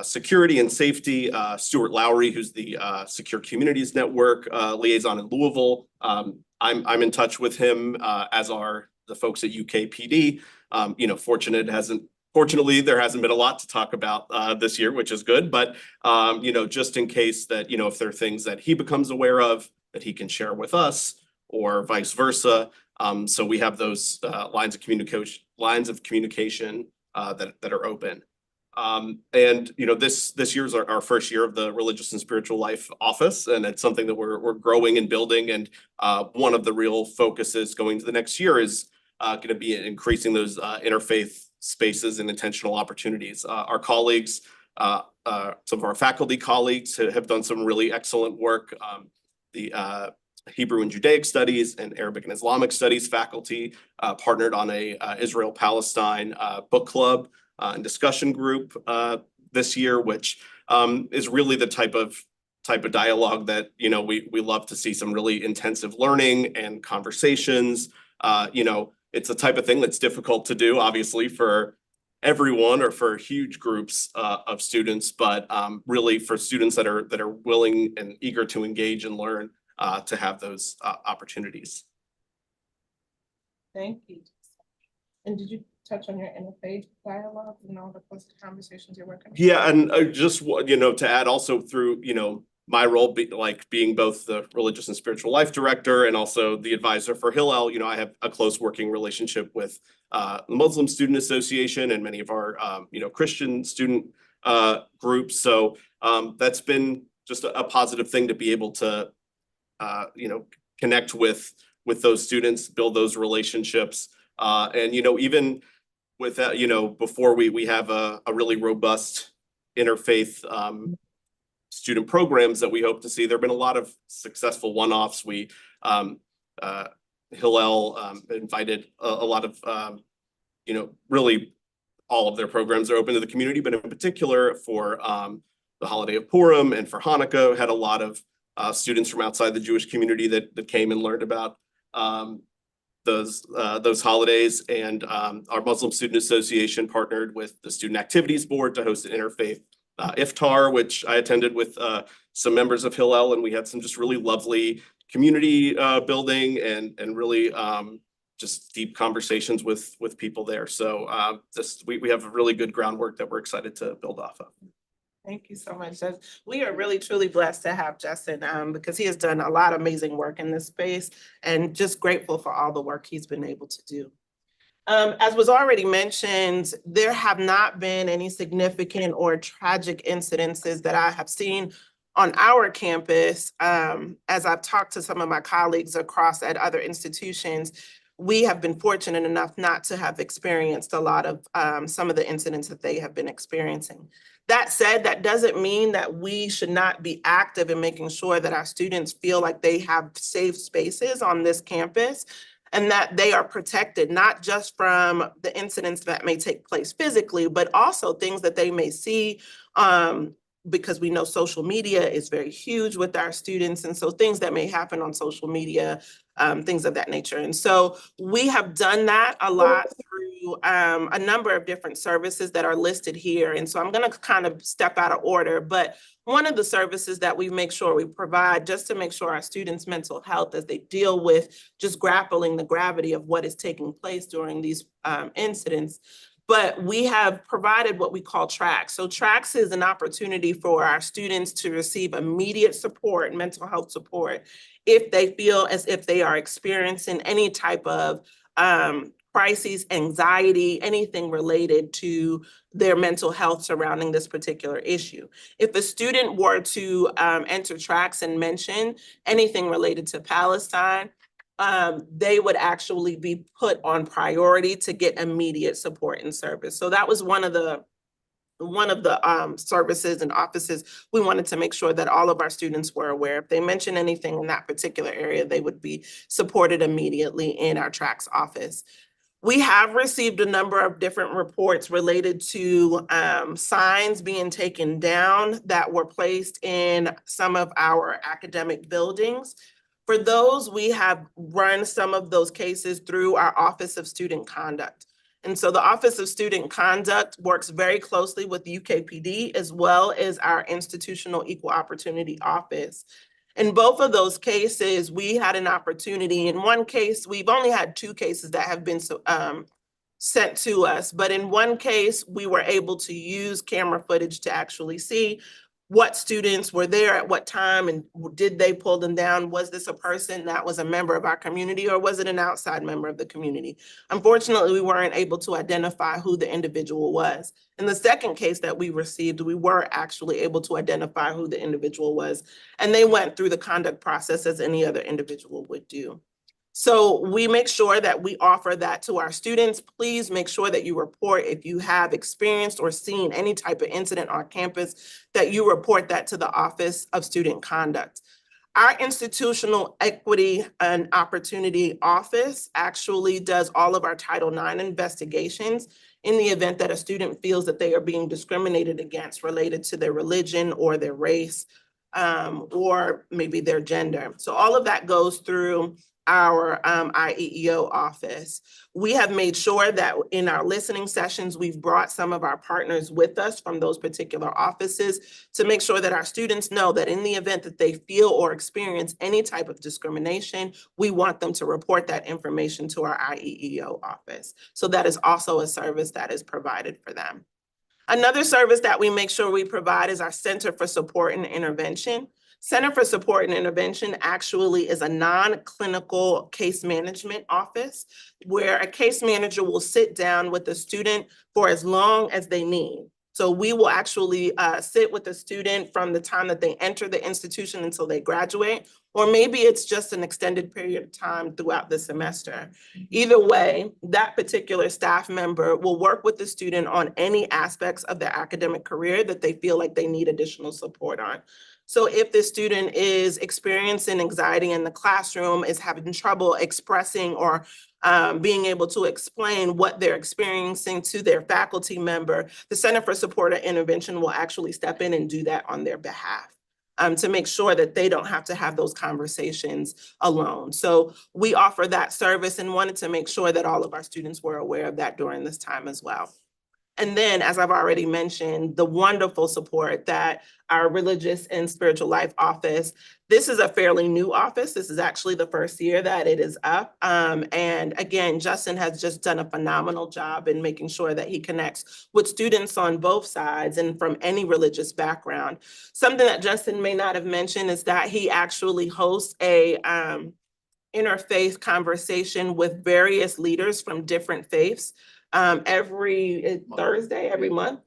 security and safety, Stuart Lowry, who's the Secure Communities Network liaison in Louisville, I'm in touch with him, as are the folks at UKPD. Fortunately, there hasn't been a lot to talk about this year, which is good. But just in case that if there are things that he becomes aware of that he can share with us, or vice versa. So we have those lines of communication that are open. This year's our first year of the Religious and Spiritual Life Office, and it's something that we're growing and building. And one of the real focuses going to the next year is going to be increasing those interfaith spaces and intentional opportunities. Our colleagues, some of our faculty colleagues have done some really excellent work. The Hebrew and Judaic Studies and Arabic and Islamic Studies faculty partnered on a Israel-Palestine book club and discussion group this year, which is really the type of dialogue that we love to see. Some really intensive learning and conversations. It's the type of thing that's difficult to do, obviously, for everyone or for huge groups of students, but really for students that are willing and eager to engage and learn, to have those opportunities. Thank you. And did you touch on your interfaith dialogue and all the conversations you're working on? Yeah, and just to add also through my role being both the Religious and Spiritual Life Director and also the advisor for Hillel, I have a close working relationship with the Muslim Student Association and many of our Christian student groups. So that's been just a positive thing to be able to connect with those students, build those relationships, and even with that, before we have a really robust interfaith student programs that we hope to see. There have been a lot of successful one-offs. Hillel invited a lot of really all of their programs are open to the community, but in particular for the holiday of Purim and for Hanukkah, had a lot of students from outside the Jewish community that came and learned about those holidays. And our Muslim Student Association partnered with the Student Activities Board to host an interfaith iftar, which I attended with some members of Hillel, and we had some just really lovely community building and really just deep conversations with people there. So we have a really good groundwork that we're excited to build off of. Thank you so much. We are really truly blessed to have Justin because he has done a lot of amazing work in this space, and just grateful for all the work he's been able to do. As was already mentioned, there have not been any significant or tragic incidences that I have seen on our campus. As I've talked to some of my colleagues across at other institutions, we have been fortunate enough not to have experienced a lot of some of the incidents that they have been experiencing. That said, that doesn't mean that we should not be active in making sure that our students feel like they have safe spaces on this campus and that they are protected, not just from the incidents that may take place physically, but also things that they may see, because we know social media is very huge with our students. And so things that may happen on social media, things of that nature. And so we have done that a lot through a number of different services that are listed here. And so I'm going to kind of step out of order, but one of the services that we make sure we provide just to make sure our students' mental health as they deal with just grappling the gravity of what is taking place during these incidents. But we have provided what we call tracks. So tracks is an opportunity for our students to receive immediate support, mental health support, if they feel as if they are experiencing any type of crises, anxiety, anything related to their mental health surrounding this particular issue. If a student were to enter tracks and mention anything related to Palestine, they would actually be put on priority to get immediate support and service. So that was one of the services and offices we wanted to make sure that all of our students were aware. If they mention anything in that particular area, they would be supported immediately in our tracks office. We have received a number of different reports related to signs being taken down that were placed in some of our academic buildings. For those, we have run some of those cases through our Office of Student Conduct. And so the Office of Student Conduct works very closely with the UKPD as well as our Institutional Equal Opportunity Office. In both of those cases, we had an opportunity. In one case, we've only had 2 cases that have been sent to us, but in one case, we were able to use camera footage to actually see what students were there at what time and did they pull them down? Was this a person that was a member of our community or was it an outside member of the community? Unfortunately, we weren't able to identify who the individual was. In the second case that we received, we were actually able to identify who the individual was, and they went through the conduct process as any other individual would do. So we make sure that we offer that to our students. Please make sure that you report if you have experienced or seen any type of incident on campus, that you report that to the Office of Student Conduct. Our Institutional Equity and Opportunity Office actually does all of our Title IX investigations in the event that a student feels that they are being discriminated against related to their religion or their race, or maybe their gender. So all of that goes through our IEEO office. We have made sure that in our listening sessions, we've brought some of our partners with us from those particular offices to make sure that our students know that in the event that they feel or experience any type of discrimination, we want them to report that information to our IEEO office. So that is also a service that is provided for them. Another service that we make sure we provide is our Center for Support and Intervention. Center for Support and Intervention actually is a non-clinical case management office where a case manager will sit down with the student for as long as they need. So we will actually sit with the student from the time that they enter the institution until they graduate, or maybe it's just an extended period of time throughout the semester. Either way, that particular staff member will work with the student on any aspects of their academic career that they feel like they need additional support on. So if the student is experiencing anxiety in the classroom, is having trouble expressing or being able to explain what they're experiencing to their faculty member, the Center for Support and Intervention will actually step in and do that on their behalf. To make sure that they don't have to have those conversations alone. So we offer that service and wanted to make sure that all of our students were aware of that during this time as well. And then, as I've already mentioned, the wonderful support that our Religious and Spiritual Life Office, this is a fairly new office. This is actually the first year that it is up. And again, Justin has just done a phenomenal job in making sure that he connects with students on both sides and from any religious background. Something that Justin may not have mentioned is that he actually hosts a interfaith conversation with various leaders from different faiths. Every Thursday, every month.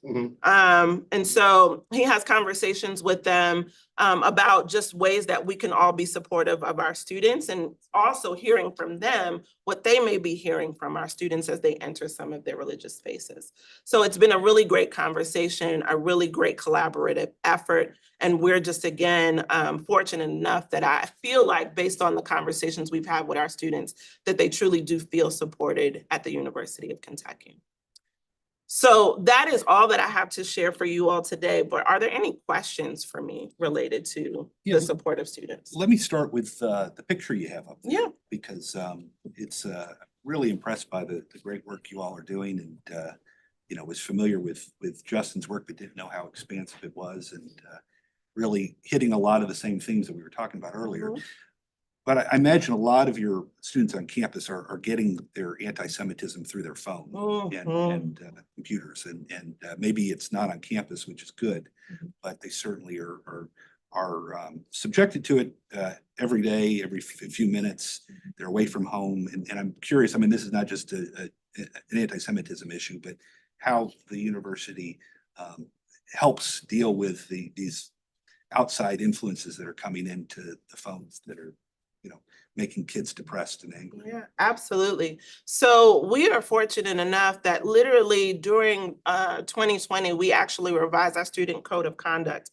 And so he has conversations with them about just ways that we can all be supportive of our students and also hearing from them what they may be hearing from our students as they enter some of their religious spaces. So it's been a really great conversation, a really great collaborative effort. And we're just, again, fortunate enough that I feel like based on the conversations we've had with our students, that they truly do feel supported at the University of Kentucky. So that is all that I have to share for you all today, but are there any questions for me related to the support of students? Let me start with the picture you have up there. Yeah. Because it's really impressed by the great work you all are doing, and was familiar with Justin's work but didn't know how expansive it was, and really hitting a lot of the same things that we were talking about earlier. But I imagine a lot of your students on campus are getting their anti-Semitism through their phone and computers, and maybe it's not on campus, which is good, but they certainly are subjected to it every day, every few minutes. They're away from home, and I'm curious. I mean, this is not just an anti-Semitism issue, but how the university helps deal with these outside influences that are coming into the phones that are making kids depressed and angry. Yeah, absolutely. So we are fortunate enough that literally during 2020, we actually revised our student code of conduct.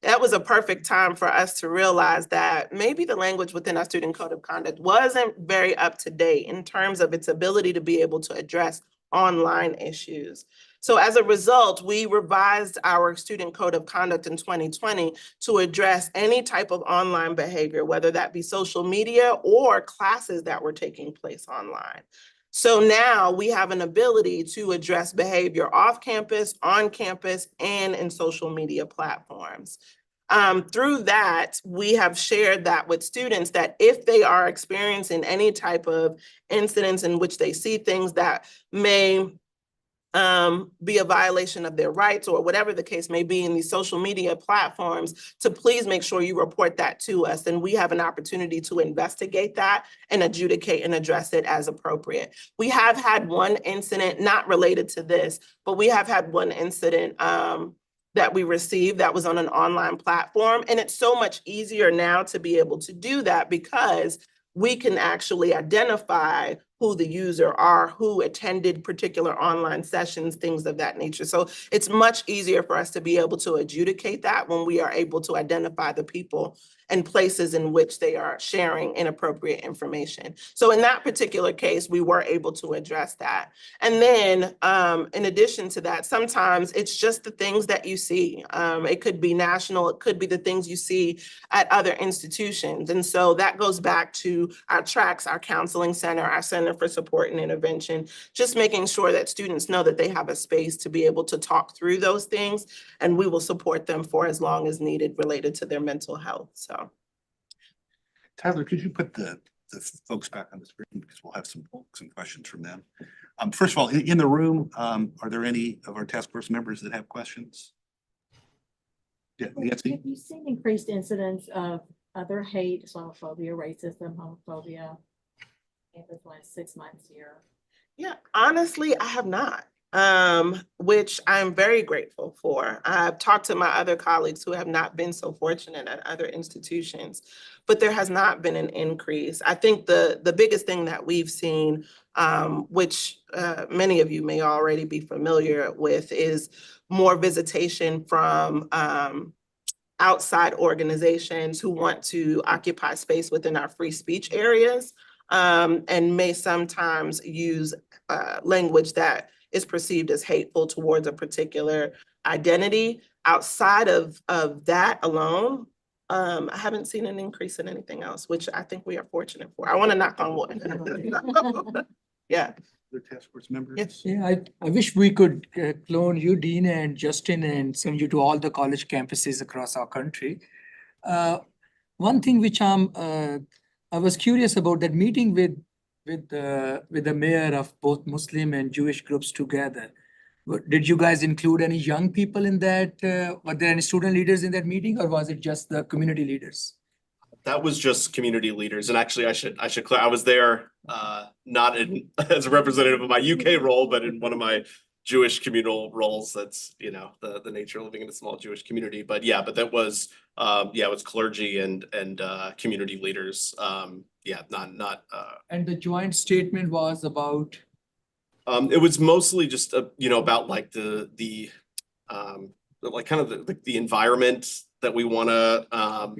that was a perfect time for us to realize that maybe the language within our student code of conduct wasn't very up to date in terms of its ability to be able to address online issues. So as a result, we revised our student code of conduct in 2020 to address any type of online behavior, whether that be social media or classes that were taking place online. So now we have an ability to address behavior off campus, on campus, and in social media platforms. Through that, we have shared that with students that if they are experiencing any type of incidents in which they see things that may be a violation of their rights or whatever the case may be in these social media platforms, to please make sure you report that to us. And we have an opportunity to investigate that and adjudicate and address it as appropriate. We have had one incident, not related to this, but we have had one incident that we received that was on an online platform. And it's so much easier now to be able to do that because we can actually identify who the user are, who attended particular online sessions, things of that nature. So it's much easier for us to be able to adjudicate that when we are able to identify the people and places in which they are sharing inappropriate information. So in that particular case, we were able to address that. And then in addition to that, sometimes it's just the things that you see. It could be national, it could be the things you see at other institutions. And so that goes back to our tracks, our counseling center, our Center for Support and Intervention, just making sure that students know that they have a space to be able to talk through those things, and we will support them for as long as needed related to their mental health. So, Tyler, could you put the folks back on the screen, because we'll have some questions from them. First of all, in the room, are there any of our task force members that have questions? Yeah, Nancy? Have you seen increased incidents of other hate, Islamophobia, racism, homophobia in the last 6 months here? yeah, honestly, I have not, which I'm very grateful for. I've talked to my other colleagues who have not been so fortunate at other institutions, but there has not been an increase. I think the biggest thing that we've seen, which many of you may already be familiar with, is more visitation from outside organizations who want to occupy space within our free speech areas, and may sometimes use language that is perceived as hateful towards a particular identity. Outside of that alone, I haven't seen an increase in anything else, which I think we are fortunate for. I want to knock on wood. Yeah. Other task force members? Yes. Yeah, I wish we could clone you, Dean and Justin, and send you to all the college campuses across our country. One thing which I was curious about, that meeting with the mayor of both Muslim and Jewish groups together. Did you guys include any young people in that? Were there any student leaders in that meeting, or was it just the community leaders? That was just community leaders. And actually, I should clear, I was there not as a representative of my UK role, but in one of my Jewish communal roles. That's, you know, the nature of living in a small Jewish community. But yeah, but that was it was clergy and community leaders. Not And the joint statement was about? it was mostly just about like the like kind of the environment that we want to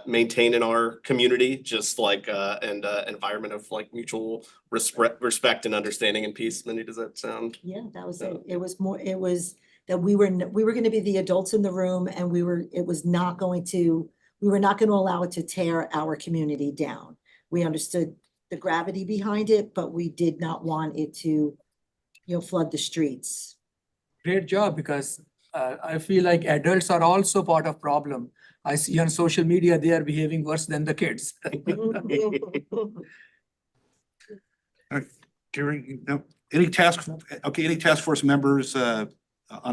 maintain in our community, just like and environment of like mutual respect and understanding and peace. Minnie, does that sound? Yeah, that was it. It was more, it was that we were going to be the adults in the room, and we were not going to allow it to tear our community down. We understood the gravity behind it, but we did not want it to, flood the streets. Great job, because I feel like adults are also part of problem. I see on social media, they are behaving worse than the kids. Gary, any task force members on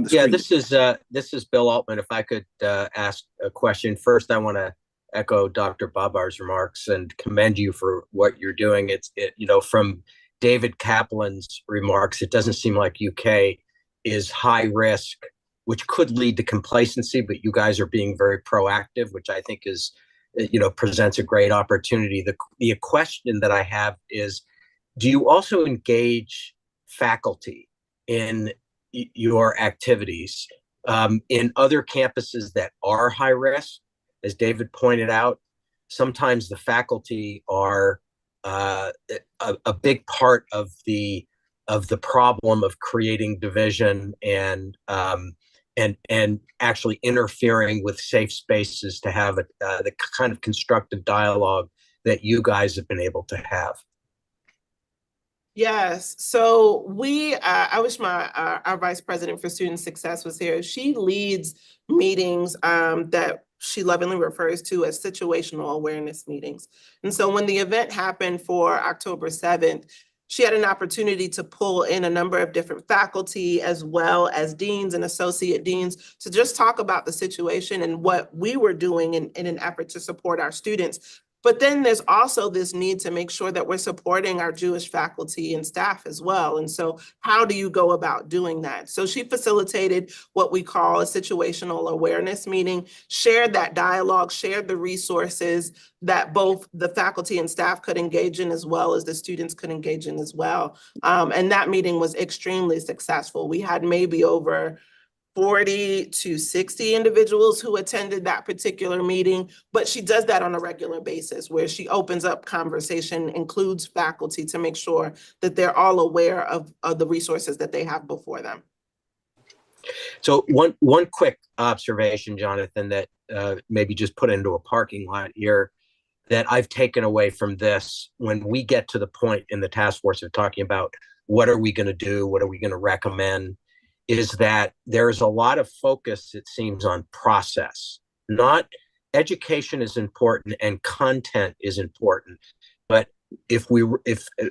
the screen? Yeah, this is Bill Altman. If I could ask a question. First, I want to echo Dr. Babar's remarks and commend you for what you're doing. From David Kaplan's remarks, it doesn't seem like UK is high risk, which could lead to complacency, but you guys are being very proactive, which I think is, presents a great opportunity. The question that I have is, do you also engage faculty in your activities? In other campuses that are high risk, as David pointed out, sometimes the faculty are a big part of the problem of creating division and actually interfering with safe spaces to have the kind of constructive dialogue that you guys have been able to have. Yes, so I wish our Vice President for Student Success was here. She leads meetings that she lovingly refers to as situational awareness meetings. And so when the event happened for October 7th, she had an opportunity to pull in a number of different faculty as well as deans and associate deans to just talk about the situation and what we were doing in an effort to support our students. But then there's also this need to make sure that we're supporting our Jewish faculty and staff as well. And so how do you go about doing that? So she facilitated what we call a situational awareness meeting, shared that dialogue, shared the resources that both the faculty and staff could engage in as well as the students could engage in as well. And that meeting was extremely successful. We had maybe over 40 to 60 individuals who attended that particular meeting, but she does that on a regular basis where she opens up conversation, includes faculty to make sure that they're all aware of the resources that they have before them. So one quick observation, Jonathan, that maybe just put into a parking lot here that I've taken away from this when we get to the point in the task force of talking about what are we going to do, what are we going to recommend, is that there's a lot of focus, it seems, on process. Not education is important and content is important, but if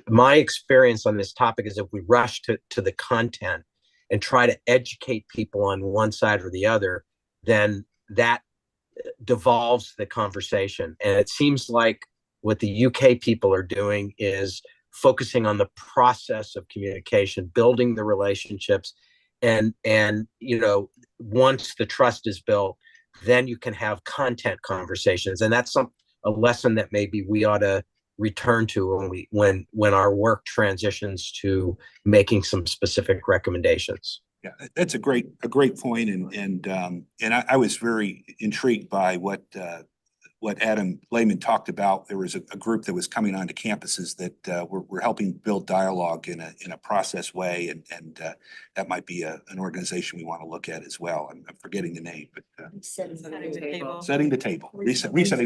my experience on this topic is if we rush to the content and try to educate people on one side or the other, then that devolves the conversation. And it seems like what the UK people are doing is focusing on the process of communication, building the relationships, and once the trust is built, then you can have content conversations. And that's a lesson that maybe we ought to return to when our work transitions to making some specific recommendations. Yeah, that's a great point, and I was very intrigued by what Adam Lehman talked about. There was a group that was coming onto campuses that were helping build dialogue in a process way, and that might be an organization we want to look at as well. I'm forgetting the name, but Setting resetting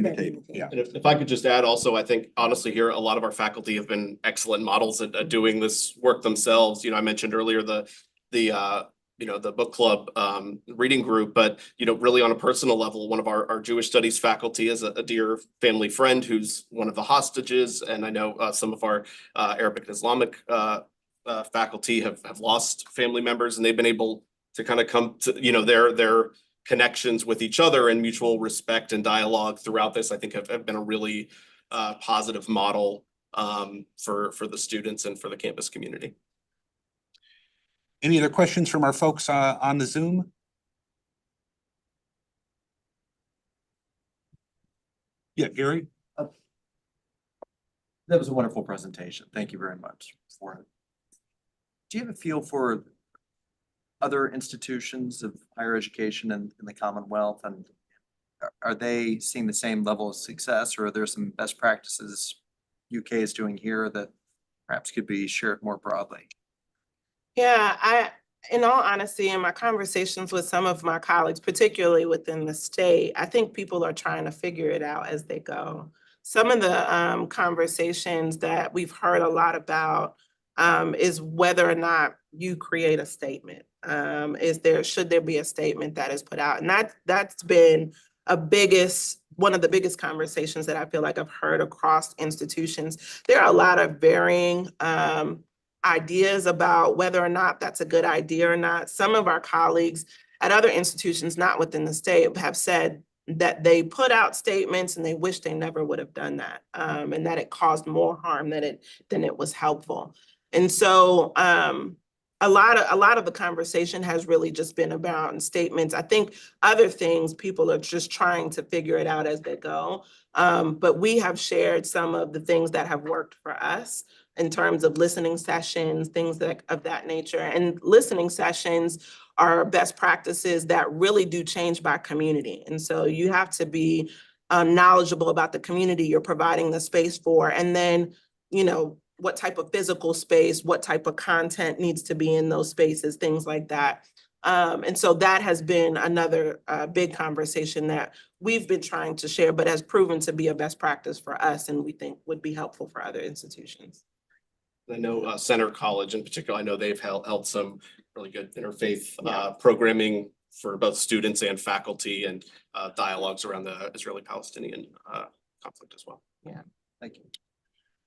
the table. Yeah. And if I could just add also, I think honestly here, a lot of our faculty have been excellent models at doing this work themselves. I mentioned earlier the book club reading group, but really on a personal level, one of our Jewish studies faculty is a dear family friend who's one of the hostages, and I know some of our Arabic and Islamic faculty have lost family members, and they've been able to kind of come to their connections with each other and mutual respect and dialogue throughout this. I think have been a really positive model for the students and for the campus community. Any other questions from our folks on the Zoom? Yeah, Gary? That was a wonderful presentation. Thank you very much for it. Do you have a feel for other institutions of higher education in the Commonwealth, and are they seeing the same level of success, or are there some best practices UK is doing here that perhaps could be shared more broadly? Yeah, in all honesty, in my conversations with some of my colleagues, particularly within the state, I think people are trying to figure it out as they go. Some of the conversations that we've heard a lot about is whether or not you create a statement. Should there be a statement that is put out? And that's been one of the biggest conversations that I feel like I've heard across institutions. There are a lot of varying ideas about whether or not that's a good idea or not. Some of our colleagues at other institutions, not within the state, have said that they put out statements and they wish they never would have done that, and that it caused more harm than it was helpful. And so a lot of the conversation has really just been about statements. I think other things, people are just trying to figure it out as they go. But we have shared some of the things that have worked for us. in terms of listening sessions, things of that nature. And listening sessions are best practices that really do change by community. And so you have to be knowledgeable about the community you're providing the space for. And then, you know, what type of physical space, what type of content needs to be in those spaces, things like that. And so that has been another big conversation that we've been trying to share, but has proven to be a best practice for us and we think would be helpful for other institutions. I know Center College in particular, I know they've held some really good interfaith programming for both students and faculty and dialogues around the Israeli-Palestinian conflict as well. Yeah, thank you.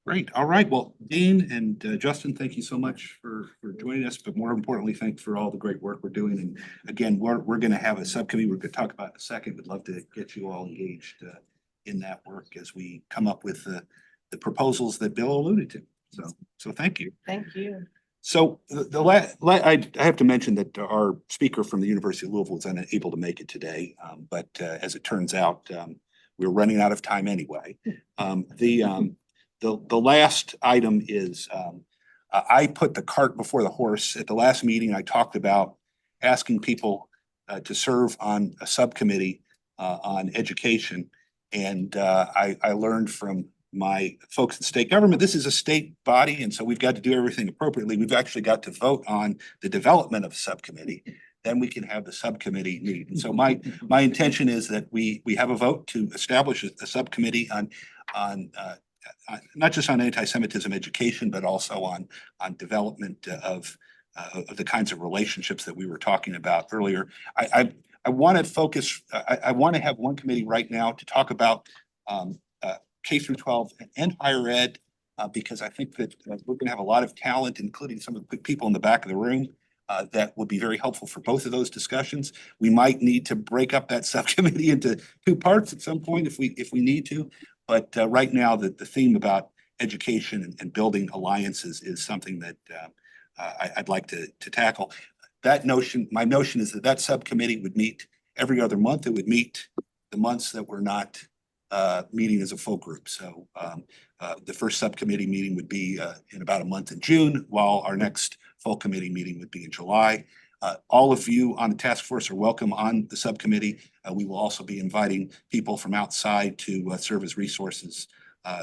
Great. All right. Well, Dean and Justin, thank you so much for joining us, but more importantly, thanks for all the great work we're doing. And again, we're going to have a subcommittee we're going to talk about in a second. We'd love to get you all engaged in that work as we come up with the proposals that Bill alluded to. So thank you. Thank you. So I have to mention that our speaker from the University of Louisville was unable to make it today, but as it turns out, we're running out of time anyway. The last item is I put the cart before the horse. At the last meeting, I talked about asking people to serve on a subcommittee on education. And I learned from my folks in state government, this is a state body, and so we've got to do everything appropriately. We've actually got to vote on the development of a subcommittee. Then we can have the subcommittee meet. And so my intention is that we have a vote to establish a subcommittee on not just on anti-Semitism education, but also on development of the kinds of relationships that we were talking about earlier. I want to focus. I want to have one committee right now to talk about K through 12 and higher ed, because I think that we're going to have a lot of talent, including some of the people in the back of the room, that will be very helpful for both of those discussions. We might need to break up that subcommittee into two parts at some point if we need to. But right now, the theme about education and building alliances is something that I'd like to tackle. My notion is that subcommittee would meet every other month. It would meet the months that we're not meeting as a full group. So the first subcommittee meeting would be in about a month in June, while our next full committee meeting would be in July. All of you on the task force are welcome on the subcommittee. We will also be inviting people from outside to serve as resources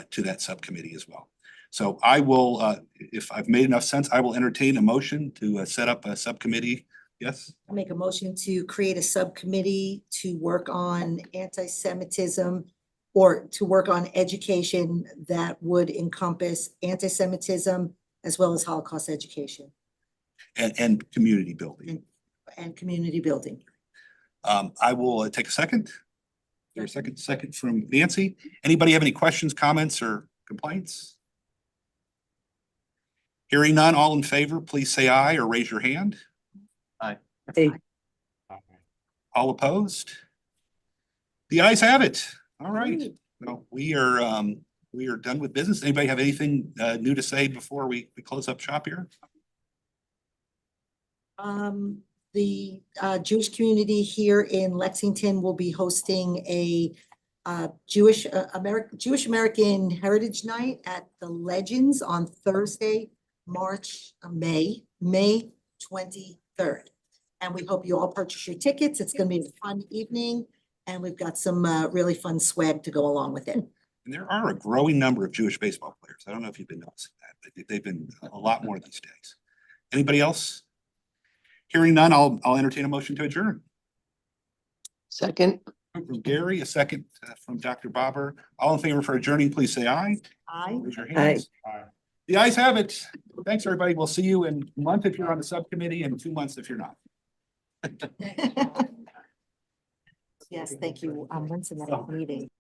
to that subcommittee as well. So I will, if I've made enough sense, I will entertain a motion to set up a subcommittee. Yes? I make a motion to create a subcommittee to work on anti-Semitism or to work on education that would encompass anti-Semitism as well as Holocaust education. And community building. And community building. I will take a second. There a second from Nancy. Anybody have any questions, comments, or complaints? Hearing none, all in favor, please say aye or raise your hand. Aye. All opposed? The ayes have it. All right. Well, we are done with business. Anybody have anything new to say before we close up shop here? The Jewish community here in Lexington will be hosting a Jewish American Heritage Night at the Legends on Thursday, May 23rd. And we hope you all purchase your tickets. It's going to be a fun evening, and we've got some really fun swag to go along with it. And there are a growing number of Jewish baseball players. I don't know if you've been noticing that, but they've been a lot more these days. Anybody else? Hearing none, I'll entertain a motion to adjourn. Second. From Gary, a second from Dr. Babar. All in favor for adjourning, please say aye. Aye. Raise your hands. Aye. The ayes have it. Thanks, everybody. We'll see you in a month if you're on the subcommittee and 2 months if you're not. Yes, thank you. When's the next meeting?